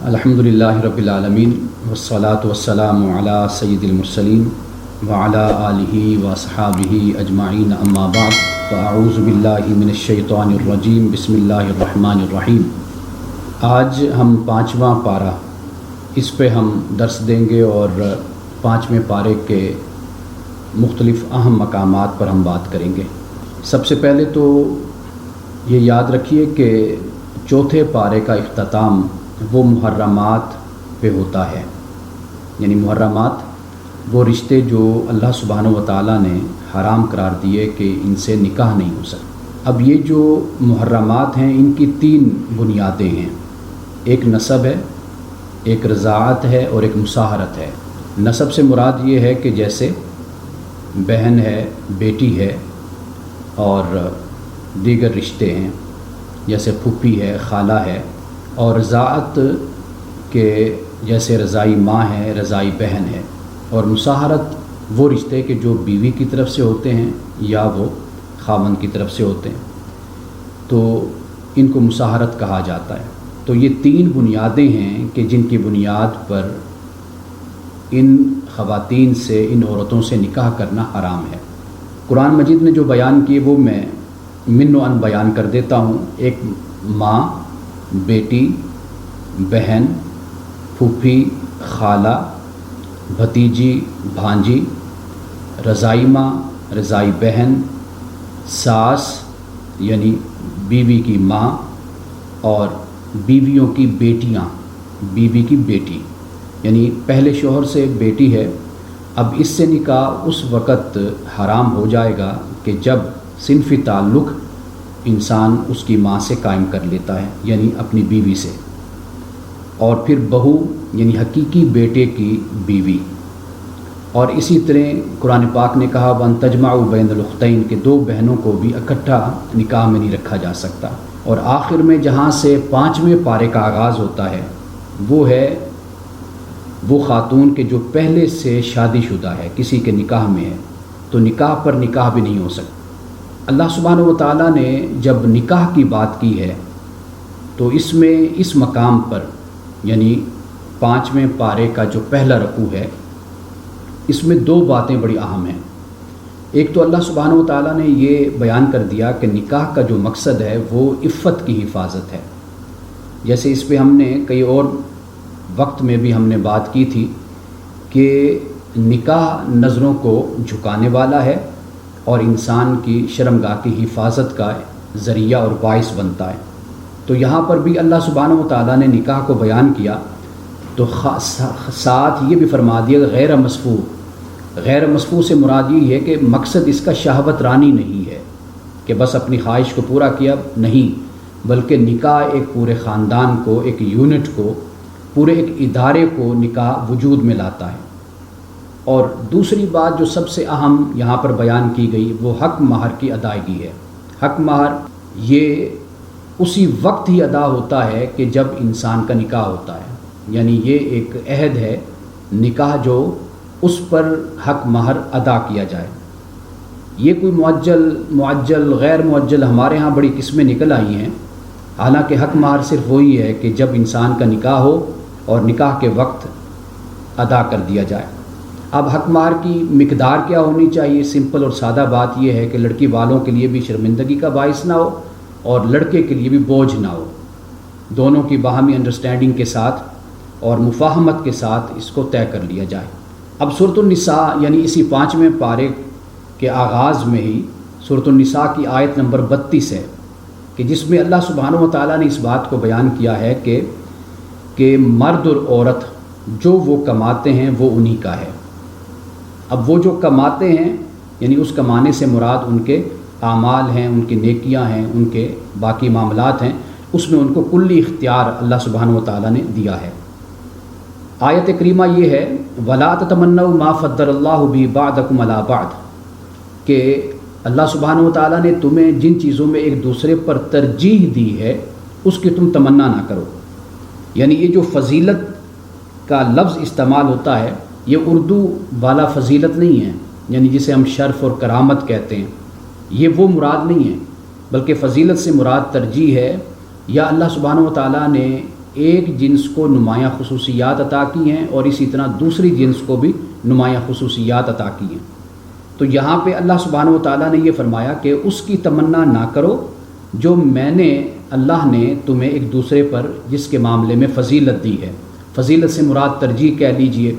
الحمدللہ رب العالمین والصلاة والسلام علی سید المرسلین وعلی آلہ واصحابہ اجمعین اما بعد فاعوذ باللہ من الشیطان الرجیم بسم اللہ الرحمن الرحیم۔ آج ہم 5واں پارہ اس پہ ہم درس دیں گے اور 5ویں پارے کے مختلف اہم مقامات پر ہم بات کریں گے۔ سب سے پہلے تو یہ یاد رکھیے کہ چوتھے پارے کا اختتام وہ محرمات پہ ہوتا ہے، یعنی محرمات وہ رشتے جو اللہ سبحانہ و تعالیٰ نے حرام قرار دیے کہ ان سے نکاح نہیں ہو سکتا۔ اب یہ جو محرمات ہیں ان کی 3 بنیادیں ہیں، ایک نسب ہے، ایک رضاعت ہے اور ایک مصاہرت ہے۔ نسب سے مراد یہ ہے کہ جیسے بہن ہے، بیٹی ہے اور دیگر رشتے ہیں جیسے پھوپھی ہے، خالہ ہے، اور رضاعت کے جیسے رضائی ماں ہے، رضائی بہن ہے، اور مصاہرت وہ رشتے کہ جو بیوی کی طرف سے ہوتے ہیں یا وہ خاوند کی طرف سے ہوتے ہیں، تو ان کو مصاہرت کہا جاتا ہے۔ تو یہ 3 بنیادیں ہیں کہ جن کی بنیاد پر ان خواتین سے، ان عورتوں سے نکاح کرنا حرام ہے۔ قرآن مجید نے جو بیان کیے وہ میں من و ان بیان کر دیتا ہوں۔ ایک ماں، بیٹی، بہن، پھوپھی، خالہ، بھتیجی، بھانجی، رضائی ماں، رضائی بہن، ساس یعنی بیوی کی ماں، اور بیویوں کی بیٹیاں، بیوی کی بیٹی یعنی پہلے شوہر سے بیٹی ہے، اب اس سے نکاح اس وقت حرام ہو جائے گا کہ جب صنفی تعلق انسان اس کی ماں سے قائم کر لیتا ہے، یعنی اپنی بیوی سے، اور پھر بہو یعنی حقیقی بیٹے کی بیوی۔ اور اسی طرح قرآن پاک نے کہا وَأَن تَجْمَعُوا بَيْنَ الْأُخْتَيْنِ کہ 2 بہنوں کو بھی اکٹھا نکاح میں نہیں رکھا جا سکتا۔ اور آخر میں جہاں سے 5ویں پارے کا آغاز ہوتا ہے وہ ہے وہ خاتون کہ جو پہلے سے شادی شدہ ہے، کسی کے نکاح میں ہے، تو نکاح پر نکاح بھی نہیں ہو سکتا۔ اللہ سبحانہ و تعالیٰ نے جب نکاح کی بات کی ہے تو اس میں اس مقام پر یعنی 5ویں پارے کا جو پہلا رکوع ہے اس میں 2 باتیں بڑی اہم ہیں۔ ایک تو اللہ سبحانہ و تعالیٰ نے یہ بیان کر دیا کہ نکاح کا جو مقصد ہے وہ عفت کی حفاظت ہے۔ جیسے اس پہ ہم نے کئی اور وقت میں بھی ہم نے بات کی تھی کہ نکاح نظروں کو جھکانے والا ہے اور انسان کی شرمگاہ کی حفاظت کا ذریعہ اور باعث بنتا ہے۔ تو یہاں پر بھی اللہ سبحانہ و تعالیٰ نے نکاح کو بیان کیا تو ساتھ یہ بھی فرما دیا غیر مصفوع۔ غیر مصفوع سے مراد یہ ہے کہ مقصد اس کا شہوت رانی نہیں ہے کہ بس اپنی خواہش کو پورا کیا، نہیں، بلکہ نکاح ایک پورے خاندان کو، ایک یونٹ کو، پورے ایک ادارے کو نکاح وجود میں لاتا ہے۔ اور دوسری بات جو سب سے اہم یہاں پر بیان کی گئی وہ حق مہر کی ادائیگی ہے۔ حق مہر یہ اسی وقت ہی ادا ہوتا ہے کہ جب انسان کا نکاح ہوتا ہے، یعنی یہ ایک عہد ہے نکاح جو اس پر حق مہر ادا کیا جائے۔ یہ کوئی معجل غیر معجل ہمارے ہاں بڑی قسمیں نکل آئی ہیں، حالانکہ حق مہر صرف وہی ہے کہ جب انسان کا نکاح ہو اور نکاح کے وقت ادا کر دیا جائے۔ اب حق مہر کی مقدار کیا ہونی چاہیے؟ سمپل اور سادہ بات یہ ہے کہ لڑکی والوں کے لیے بھی شرمندگی کا باعث نہ ہو اور لڑکے کے لیے بھی بوجھ نہ ہو، دونوں کی باہمی انڈرسٹینڈنگ کے ساتھ اور مفاہمت کے ساتھ اس کو طے کر لیا جائے۔ اب سورۃ النساء یعنی اسی 5ویں پارے کے آغاز میں ہی سورۃ النساء کی آیت نمبر 32 ہے کہ جس میں اللہ سبحانہ و تعالیٰ نے اس بات کو بیان کیا ہے کہ مرد اور عورت جو وہ کماتے ہیں وہ انہی کا ہے۔ اب وہ جو کماتے ہیں یعنی اس کمانے سے مراد ان کے اعمال ہیں، ان کی نیکیاں ہیں، ان کے باقی معاملات ہیں، اس میں ان کو کلی اختیار اللہ سبحانہ و تعالیٰ نے دیا ہے۔ آیت کریمہ یہ ہے وَلَا تَتَمَنَّوْا مَا فَضَّلَ اللَّهُ بِهِ بَعْضَكُمْ عَلَىٰ بَعْضٍ کہ اللہ سبحانہ و تعالیٰ نے تمہیں جن چیزوں میں ایک دوسرے پر ترجیح دی ہے اس کی تم تمنا نہ کرو۔ یعنی یہ جو فضیلت کا لفظ استعمال ہوتا ہے یہ اردو والا فضیلت نہیں ہے، یعنی جسے ہم شرف اور کرامت کہتے ہیں، یہ وہ مراد نہیں ہے، بلکہ فضیلت سے مراد ترجیح ہے، یا اللہ سبحانہ و تعالیٰ نے ایک جنس کو نمایاں خصوصیات عطا کی ہیں اور اسی طرح دوسری جنس کو بھی نمایاں خصوصیات عطا کی ہیں۔ تو یہاں پہ اللہ سبحانہ و تعالیٰ نے یہ فرمایا کہ اس کی تمنا نہ کرو جو اللہ نے تمہیں ایک دوسرے پر جس کے معاملے میں فضیلت دی ہے۔ فضیلت سے مراد ترجیح کہہ لیجئے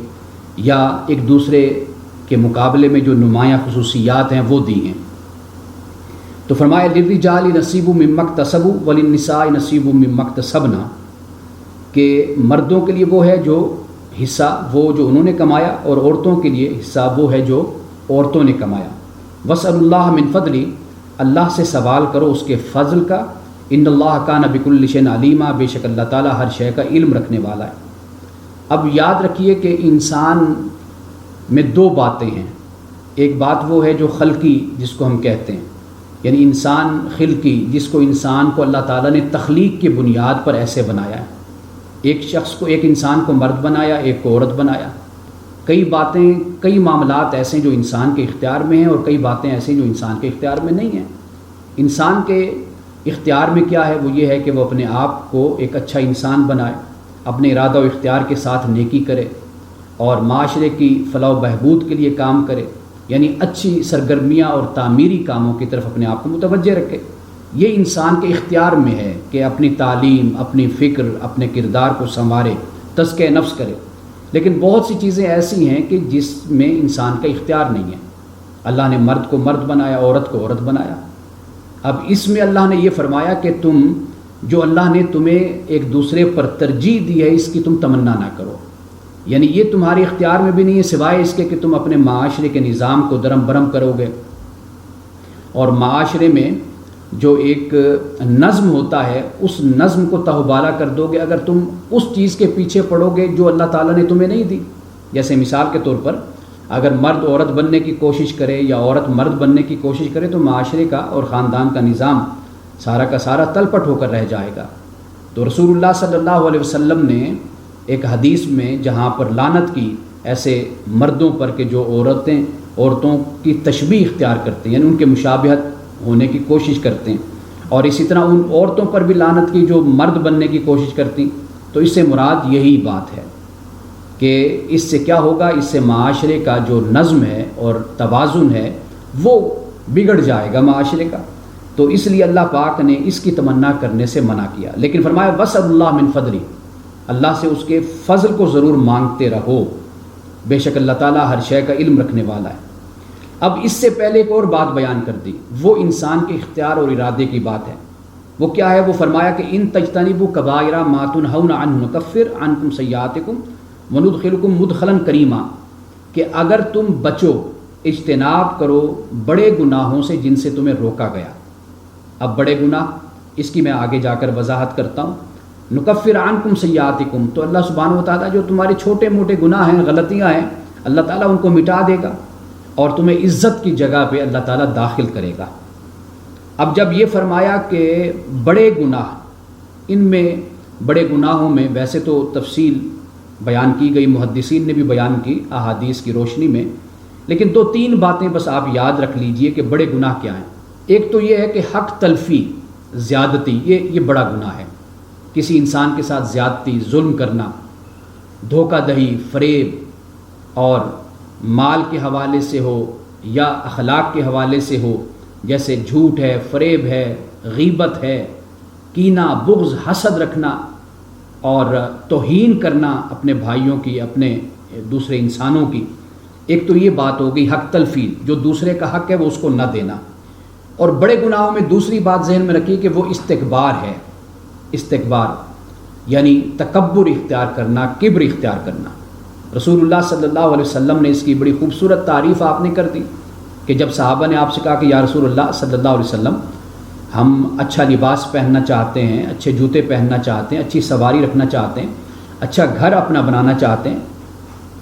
یا ایک دوسرے کے مقابلے میں جو نمایاں خصوصیات ہیں وہ دی ہیں۔ تو فرمایا للرجال نصیب مما اکتسبوا وللنساء نصیب مما اکتسبن، کہ مردوں کے لیے وہ ہے جو حصہ وہ جو انہوں نے کمایا، اور عورتوں کے لیے حصہ وہ ہے جو عورتوں نے کمایا۔ واسألوا اللہ من فضلہ، اللہ سے سوال کرو اس کے فضل کا۔ ان اللہ کان بکل شیء علیما، بے شک اللہ تعالیٰ ہر شے کا علم رکھنے والا ہے۔ اب یاد رکھیے کہ انسان میں دو باتیں ہیں، ایک بات وہ ہے جو خلقی جس کو ہم کہتے ہیں، یعنی انسان خلقی جس کو انسان کو اللہ تعالیٰ نے تخلیق کی بنیاد پر ایسے بنایا ہے۔ ایک شخص کو، ایک انسان کو مرد بنایا، ایک کو عورت بنایا۔ کئی باتیں، کئی معاملات ایسے ہیں جو انسان کے اختیار میں ہیں اور کئی باتیں ایسی جو انسان کے اختیار میں نہیں ہیں۔ انسان کے اختیار میں کیا ہے؟ وہ یہ ہے کہ وہ اپنے آپ کو ایک اچھا انسان بنائے، اپنے ارادہ و اختیار کے ساتھ نیکی کرے اور معاشرے کی فلاح و بہبود کے لیے کام کرے، یعنی اچھی سرگرمیاں اور تعمیری کاموں کی طرف اپنے آپ کو متوجہ رکھے۔ یہ انسان کے اختیار میں ہے کہ اپنی تعلیم، اپنی فکر، اپنے کردار کو سنوارے، تزکیہ نفس کرے۔ لیکن بہت سی چیزیں ایسی ہیں کہ جس میں انسان کا اختیار نہیں ہے۔ اللہ نے مرد کو مرد بنایا، عورت کو عورت بنایا۔ اب اس میں اللہ نے یہ فرمایا کہ تم جو اللہ نے تمہیں ایک دوسرے پر ترجیح دی ہے اس کی تم تمنا نہ کرو، یعنی یہ تمہارے اختیار میں بھی نہیں ہے سوائے اس کے کہ تم اپنے معاشرے کے نظام کو درم برم کرو گے، اور معاشرے میں جو ایک نظم ہوتا ہے اس نظم کو تہوبالا کر دو گے اگر تم اس چیز کے پیچھے پڑو گے جو اللہ تعالیٰ نے تمہیں نہیں دی۔ جیسے مثال کے طور پر اگر مرد عورت بننے کی کوشش کرے یا عورت مرد بننے کی کوشش کرے تو معاشرے کا اور خاندان کا نظام سارا کا سارا تلپٹ ہو کر رہ جائے گا۔ تو رسول اللہ صلی اللہ علیہ وسلم نے ایک حدیث میں جہاں پر لعنت کی ایسے مردوں پر کہ جو عورتوں کی تشبیہ اختیار کرتے ہیں، یعنی ان کے مشابہت ہونے کی کوشش کرتے ہیں، اور اسی طرح ان عورتوں پر بھی لعنت کی جو مرد بننے کی کوشش کرتی، تو اس سے مراد یہی بات ہے کہ اس سے کیا ہوگا، اس سے معاشرے کا جو نظم ہے اور توازن ہے وہ بگڑ جائے گا معاشرے کا۔ تو اس لیے اللہ پاک نے اس کی تمنا کرنے سے منع کیا، لیکن فرمایا واسألوا اللہ من فضلہ، اللہ سے اس کے فضل کو ضرور مانگتے رہو، بے شک اللہ تعالیٰ ہر شے کا علم رکھنے والا ہے۔ اب اس سے پہلے ایک اور بات بیان کر دی، وہ انسان کے اختیار اور ارادے کی بات ہے۔ وہ کیا ہے؟ وہ فرمایا کہ ان تجتنبوا کبائر ما تنہون عنہ نکفر عنکم سیئاتکم وندخلکم مدخلا کریما، کہ اگر تم بچو، اجتناب کرو بڑے گناہوں سے جن سے تمہیں روکا گیا۔ اب بڑے گناہ اس کی میں آگے جا کر وضاحت کرتا ہوں۔ نکفر عنکم سیئاتکم، تو اللہ سبحانہ و تعالیٰ جو تمہارے چھوٹے موٹے گناہ ہیں، غلطیاں ہیں، اللہ تعالیٰ ان کو مٹا دے گا اور تمہیں عزت کی جگہ پہ اللہ تعالیٰ داخل کرے گا۔ اب جب یہ فرمایا کہ بڑے گناہ، ان میں بڑے گناہوں میں ویسے تو تفصیل بیان کی گئی، محدثین نے بھی بیان کی احادیث کی روشنی میں، لیکن دو تین باتیں بس آپ یاد رکھ لیجئے کہ بڑے گناہ کیا ہیں۔ ایک تو یہ ہے کہ حق تلفی، زیادتی، یہ بڑا گناہ ہے۔ کسی انسان کے ساتھ زیادتی، ظلم کرنا، دھوکہ دہی، فریب، اور مال کے حوالے سے ہو یا اخلاق کے حوالے سے ہو، جیسے جھوٹ ہے، فریب ہے، غیبت ہے، کینہ، بغض، حسد رکھنا اور توہین کرنا اپنے بھائیوں کی، اپنے دوسرے انسانوں کی۔ ایک تو یہ بات ہو گئی حق تلفی، جو دوسرے کا حق ہے وہ اس کو نہ دینا۔ اور بڑے گناہوں میں دوسری بات ذہن میں رکھیے کہ وہ استکبار ہے۔ استکبار یعنی تکبر اختیار کرنا، کبر اختیار کرنا۔ رسول اللہ صلی اللہ علیہ وسلم نے اس کی بڑی خوبصورت تعریف آپ نے کر دی کہ جب صحابہ نے آپ سے کہا کہ یا رسول اللہ صلی اللہ علیہ وسلم، ہم اچھا لباس پہننا چاہتے ہیں، اچھے جوتے پہننا چاہتے ہیں، اچھی سواری رکھنا چاہتے ہیں، اچھا گھر اپنا بنانا چاہتے ہیں،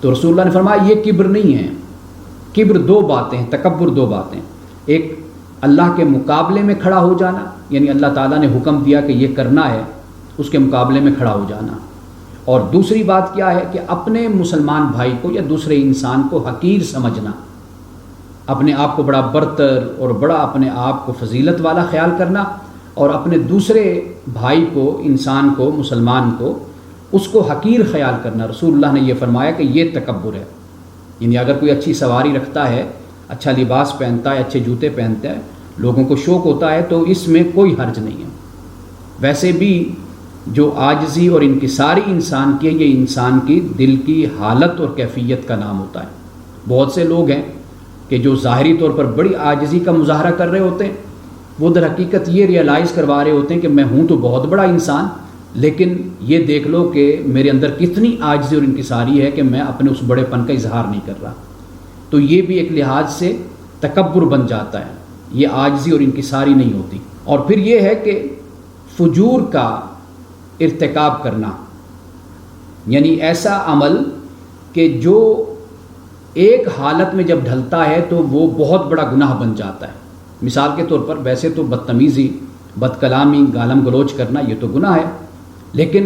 تو رسول اللہ نے فرمایا یہ کبر نہیں ہے۔ کبر دو باتیں ہیں، تکبر دو باتیں، ایک اللہ کے مقابلے میں کھڑا ہو جانا، یعنی اللہ تعالیٰ نے حکم دیا کہ یہ کرنا ہے، اس کے مقابلے میں کھڑا ہو جانا، اور دوسری بات کیا ہے کہ اپنے مسلمان بھائی کو یا دوسرے انسان کو حقیر سمجھنا، اپنے آپ کو بڑا برتر اور بڑا اپنے آپ کو فضیلت والا خیال کرنا، اور اپنے دوسرے بھائی کو، انسان کو، مسلمان کو، اس کو حقیر خیال کرنا، رسول اللہ نے یہ فرمایا کہ یہ تکبر ہے۔ یعنی اگر کوئی اچھی سواری رکھتا ہے، اچھا لباس پہنتا ہے، اچھے جوتے پہنتا ہے، لوگوں کو شوق ہوتا ہے، تو اس میں کوئی حرج نہیں ہے۔ ویسے بھی جو عاجزی اور انکساری انسان کی ہے، یہ انسان کی دل کی حالت اور کیفیت کا نام ہوتا ہے۔ بہت سے لوگ ہیں کہ جو ظاہری طور پر بڑی عاجزی کا مظاہرہ کر رہے ہوتے ہیں، وہ در حقیقت یہ ریئلائز کروا رہے ہوتے ہیں کہ میں ہوں تو بہت بڑا انسان، لیکن یہ دیکھ لو کہ میرے اندر کتنی عاجزی اور انکساری ہے کہ میں اپنے اس بڑے پن کا اظہار نہیں کر رہا۔ تو یہ بھی ایک لحاظ سے تکبر بن جاتا ہے، یہ عاجزی اور انکساری نہیں ہوتی۔ اور پھر یہ ہے کہ فجور کا ارتکاب کرنا، یعنی ایسا عمل کہ جو ایک حالت میں جب ڈھلتا ہے تو وہ بہت بڑا گناہ بن جاتا ہے۔ مثال کے طور پر ویسے تو بدتمیزی، بد کلامی، گالم گلوچ کرنا یہ تو گناہ ہے، لیکن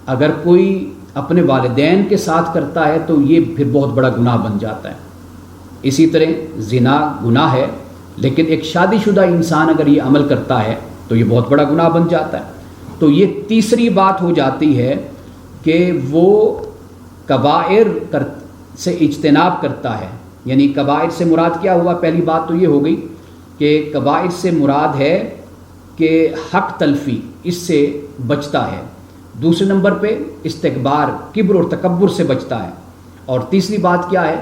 اگر کوئی اپنے والدین کے ساتھ کرتا ہے تو یہ پھر بہت بڑا گناہ بن جاتا ہے۔ اسی طرح زنا گناہ ہے، لیکن ایک شادی شدہ انسان اگر یہ عمل کرتا ہے تو یہ بہت بڑا گناہ بن جاتا ہے۔ تو یہ تیسری بات ہو جاتی ہے کہ وہ کبائر سے اجتناب کرتا ہے۔ یعنی کبائر سے مراد کیا ہوا؟ پہلی بات تو یہ ہو گئی کہ کبائر سے مراد ہے کہ حق تلفی، اس سے بچتا ہے۔ دوسرے نمبر پہ استکبار، کبر اور تکبر سے بچتا ہے۔ اور تیسری بات کیا ہے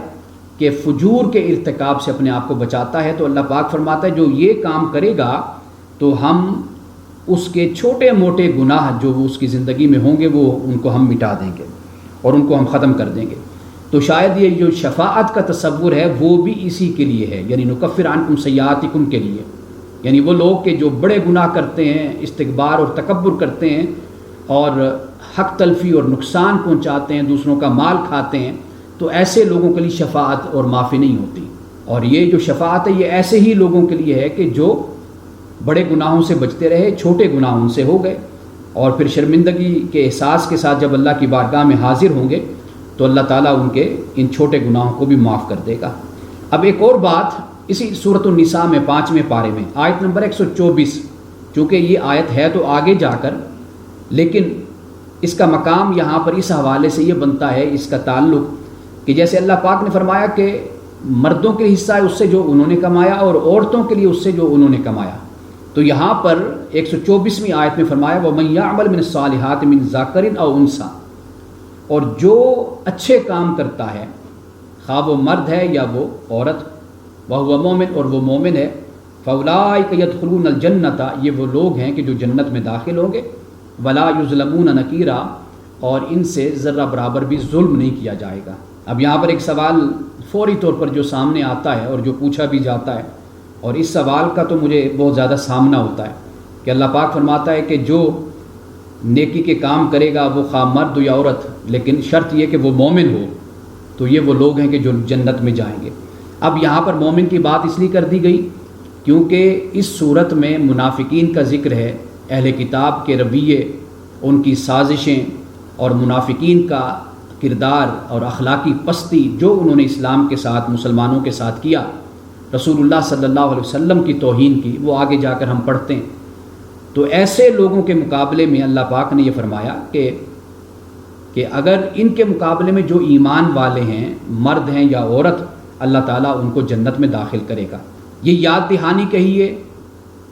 کہ فجور کے ارتکاب سے اپنے آپ کو بچاتا ہے۔ تو اللہ پاک فرماتا ہے جو یہ کام کرے گا تو ہم اس کے چھوٹے موٹے گناہ جو وہ اس کی زندگی میں ہوں گے وہ ان کو ہم مٹا دیں گے اور ان کو ہم ختم کر دیں گے۔ تو شاید یہ جو شفاعت کا تصور ہے وہ بھی اسی کے لیے ہے، یعنی نکفر عنکم سیئاتکم کے لیے۔ یعنی وہ لوگ کہ جو بڑے گناہ کرتے ہیں، استکبار اور تکبر کرتے ہیں اور حق تلفی اور نقصان پہنچاتے ہیں، دوسروں کا مال کھاتے ہیں، تو ایسے لوگوں کے لیے شفاعت اور معافی نہیں ہوتی۔ اور یہ جو شفاعت ہے یہ ایسے ہی لوگوں کے لیے ہے کہ جو بڑے گناہوں سے بچتے رہے، چھوٹے گناہ ان سے ہو گئے، اور پھر شرمندگی کے احساس کے ساتھ جب اللہ کی بارگاہ میں حاضر ہوں گے تو اللہ تعالیٰ ان کے ان چھوٹے گناہوں کو بھی معاف کر دے گا۔ اب ایک اور بات اسی سورۃ النساء میں 5ویں پارے میں آیت نمبر 124، چونکہ یہ آیت ہے تو آگے جا کر، لیکن اس کا مقام یہاں پر اس حوالے سے یہ بنتا ہے، اس کا تعلق کہ جیسے اللہ پاک نے فرمایا کہ مردوں کے حصہ ہے اس سے جو انہوں نے کمایا اور عورتوں کے لیے اس سے جو انہوں نے کمایا، تو یہاں پر 124ویں آیت میں فرمایا وَمَن يَعْمَلْ مِنَ الصَّالِحَاتِ مِن ذَكَرٍ أَوْ أُنثىٰ، اور جو اچھے کام کرتا ہے، خواہ وہ مرد ہے یا وہ عورت، وَهُوَ مُؤْمِنٌ، اور وہ مومن ہے، فَأُولَٰئِكَ يَدْخُلُونَ الْجَنَّةَ، یہ وہ لوگ ہیں کہ جو جنت میں داخل ہوں گے، وَلَا يُظْلَمُونَ نَقِيرًا، اور ان سے ذرہ برابر بھی ظلم نہیں کیا جائے گا۔ اب یہاں پر ایک سوال فوری طور پر جو سامنے آتا ہے اور جو پوچھا بھی جاتا ہے، اور اس سوال کا تو مجھے بہت زیادہ سامنا ہوتا ہے کہ اللہ پاک فرماتا ہے کہ جو نیکی کے کام کرے گا وہ خواہ مرد یا عورت، لیکن شرط یہ کہ وہ مومن ہو، تو یہ وہ لوگ ہیں کہ جو جنت میں جائیں گے۔ اب یہاں پر مومن کی بات اس لیے کر دی گئی کیونکہ اس صورت میں منافقین کا ذکر ہے، اہل کتاب کے رویے، ان کی سازشیں اور منافقین کا کردار اور اخلاقی پستی جو انہوں نے اسلام کے ساتھ، مسلمانوں کے ساتھ کیا، رسول اللہ صلی اللہ علیہ وسلم کی توہین کی، وہ آگے جا کر ہم پڑھتے ہیں۔ تو ایسے لوگوں کے مقابلے میں اللہ پاک نے یہ فرمایا کہ اگر ان کے مقابلے میں جو ایمان والے ہیں، مرد ہیں یا عورت، اللہ تعالیٰ ان کو جنت میں داخل کرے گا۔ یہ یاد دہانی کہیے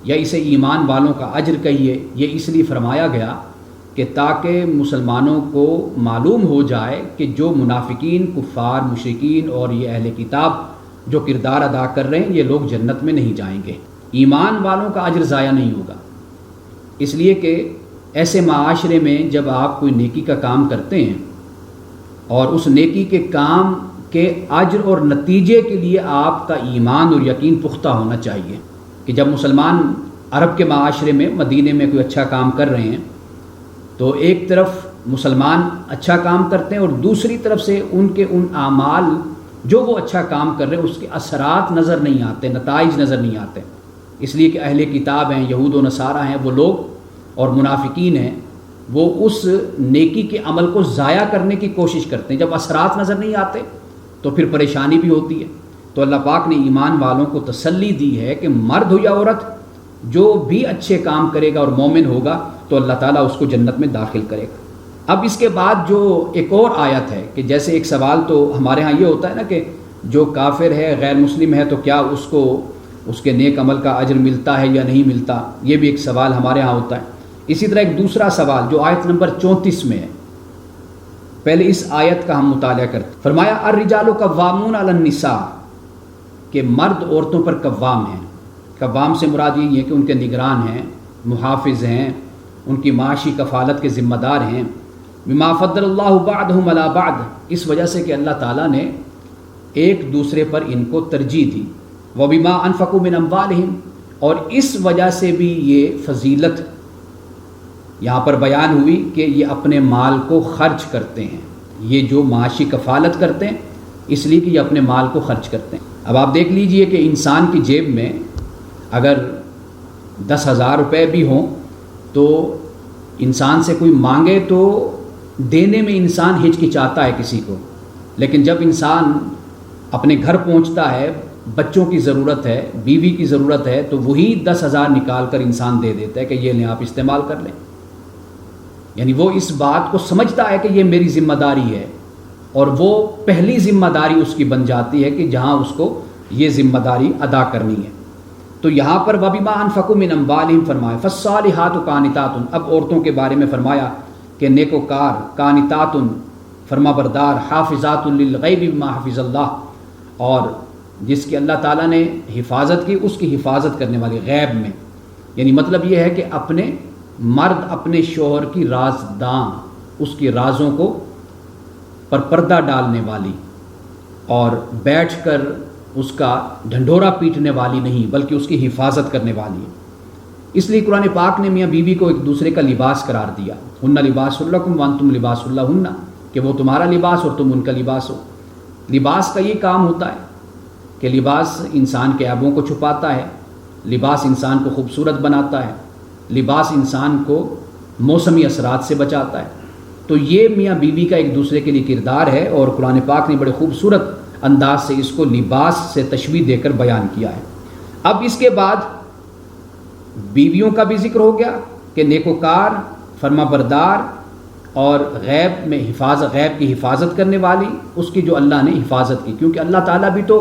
یا اسے ایمان والوں کا اجر کہیے، یہ اس لیے فرمایا گیا کہ تاکہ مسلمانوں کو معلوم ہو جائے کہ جو منافقین، کفار، مشرکین اور یہ اہل کتاب جو کردار ادا کر رہے ہیں، یہ لوگ جنت میں نہیں جائیں گے، ایمان والوں کا اجر ضائع نہیں ہوگا۔ اس لیے کہ ایسے معاشرے میں جب آپ کوئی نیکی کا کام کرتے ہیں اور اس نیکی کے کام کے اجر اور نتیجے کے لیے آپ کا ایمان اور یقین پختہ ہونا چاہیے کہ جب مسلمان عرب کے معاشرے میں، مدینے میں کوئی اچھا کام کر رہے ہیں تو ایک طرف مسلمان اچھا کام کرتے ہیں اور دوسری طرف سے ان کے ان اعمال جو وہ اچھا کام کر رہے ہیں اس کے اثرات نظر نہیں آتے، نتائج نظر نہیں آتے، اس لیے کہ اہل کتاب ہیں، یہود و نصارہ ہیں وہ لوگ، اور منافقین ہیں، وہ اس نیکی کے عمل کو ضائع کرنے کی کوشش کرتے ہیں۔ جب اثرات نظر نہیں آتے تو پھر پریشانی بھی ہوتی ہے۔ تو اللہ پاک نے ایمان والوں کو تسلی دی ہے کہ مرد ہو یا عورت، جو بھی اچھے کام کرے گا اور مومن ہوگا تو اللہ تعالیٰ اس کو جنت میں داخل کرے گا۔ اب اس کے بعد جو ایک اور آیت ہے کہ جیسے ایک سوال تو ہمارے ہاں یہ ہوتا ہے نا کہ جو کافر ہے، غیر مسلم ہے، تو کیا اس کو اس کے نیک عمل کا اجر ملتا ہے یا نہیں ملتا، یہ بھی ایک سوال ہمارے ہاں ہوتا ہے۔ اسی طرح ایک دوسرا سوال جو آیت نمبر 34 میں ہے، پہلے اس آیت کا ہم مطالعہ کرتے ہیں۔ فرمایا الرجال قوامون علی النساء، کہ مرد عورتوں پر قوام ہیں۔ قوام سے مراد یہ ہے کہ ان کے نگران ہیں، محافظ ہیں، ان کی معاشی کفالت کے ذمہ دار ہیں۔ بما فضل اللہ بعضهم علی بعض، اس وجہ سے کہ اللہ تعالیٰ نے ایک دوسرے پر ان کو ترجیح دی۔ وبما انفقوا من اموالہم، اور اس وجہ سے بھی یہ فضیلت یہاں پر بیان ہوئی کہ یہ اپنے مال کو خرچ کرتے ہیں، یہ جو معاشی کفالت کرتے ہیں اس لیے کہ یہ اپنے مال کو خرچ کرتے ہیں۔ اب آپ دیکھ لیجئے کہ انسان کی جیب میں اگر 10,000 روپے بھی ہوں تو انسان سے کوئی مانگے تو دینے میں انسان ہچکچاتا ہے کسی کو، لیکن جب انسان اپنے گھر پہنچتا ہے، بچوں کی ضرورت ہے، بیوی کی ضرورت ہے، تو وہی 10,000 نکال کر انسان دے دیتا ہے کہ یہ لیں آپ استعمال کر لیں۔ یعنی وہ اس بات کو سمجھتا ہے کہ یہ میری ذمہ داری ہے، اور وہ پہلی ذمہ داری اس کی بن جاتی ہے کہ جہاں اس کو یہ ذمہ داری ادا کرنی ہے۔ تو یہاں پر وَبِمَا أَنفَقُوا مِنْ أَمْوَالِهِمْ فرمایا، فَالصَّالِحَاتُ قَانِتَاتٌ، اب عورتوں کے بارے میں فرمایا کہ نیکوکار، قانتاتٌ فرما بردار، حافظات للغیب بما حفظ اللہ، اور جس کی اللہ تعالیٰ نے حفاظت کی اس کی حفاظت کرنے والی غیب میں، یعنی مطلب یہ ہے کہ اپنے مرد اپنے شوہر کی رازداں، اس کی رازوں کو پر پردہ ڈالنے والی اور بیٹھ کر اس کا ڈھنڈورا پیٹنے والی نہیں بلکہ اس کی حفاظت کرنے والی ہے۔ اس لیے قرآن پاک نے میاں بیوی کو ایک دوسرے کا لباس قرار دیا، ہن لباس لکم وانتم لباس لہن، کہ وہ تمہارا لباس اور تم ان کا لباس ہو۔ لباس کا یہ کام ہوتا ہے کہ لباس انسان کے عیبوں کو چھپاتا ہے، لباس انسان کو خوبصورت بناتا ہے، لباس انسان کو موسمی اثرات سے بچاتا ہے۔ تو یہ میاں بیوی کا ایک دوسرے کے لیے کردار ہے، اور قرآن پاک نے بڑے خوبصورت انداز سے اس کو لباس سے تشبیہ دے کر بیان کیا ہے۔ اب اس کے بعد بیویوں کا بھی ذکر ہو گیا کہ نیکوکار، فرما بردار اور غیب میں غیب کی حفاظت کرنے والی، اس کی جو اللہ نے حفاظت کی، کیونکہ اللہ تعالیٰ بھی تو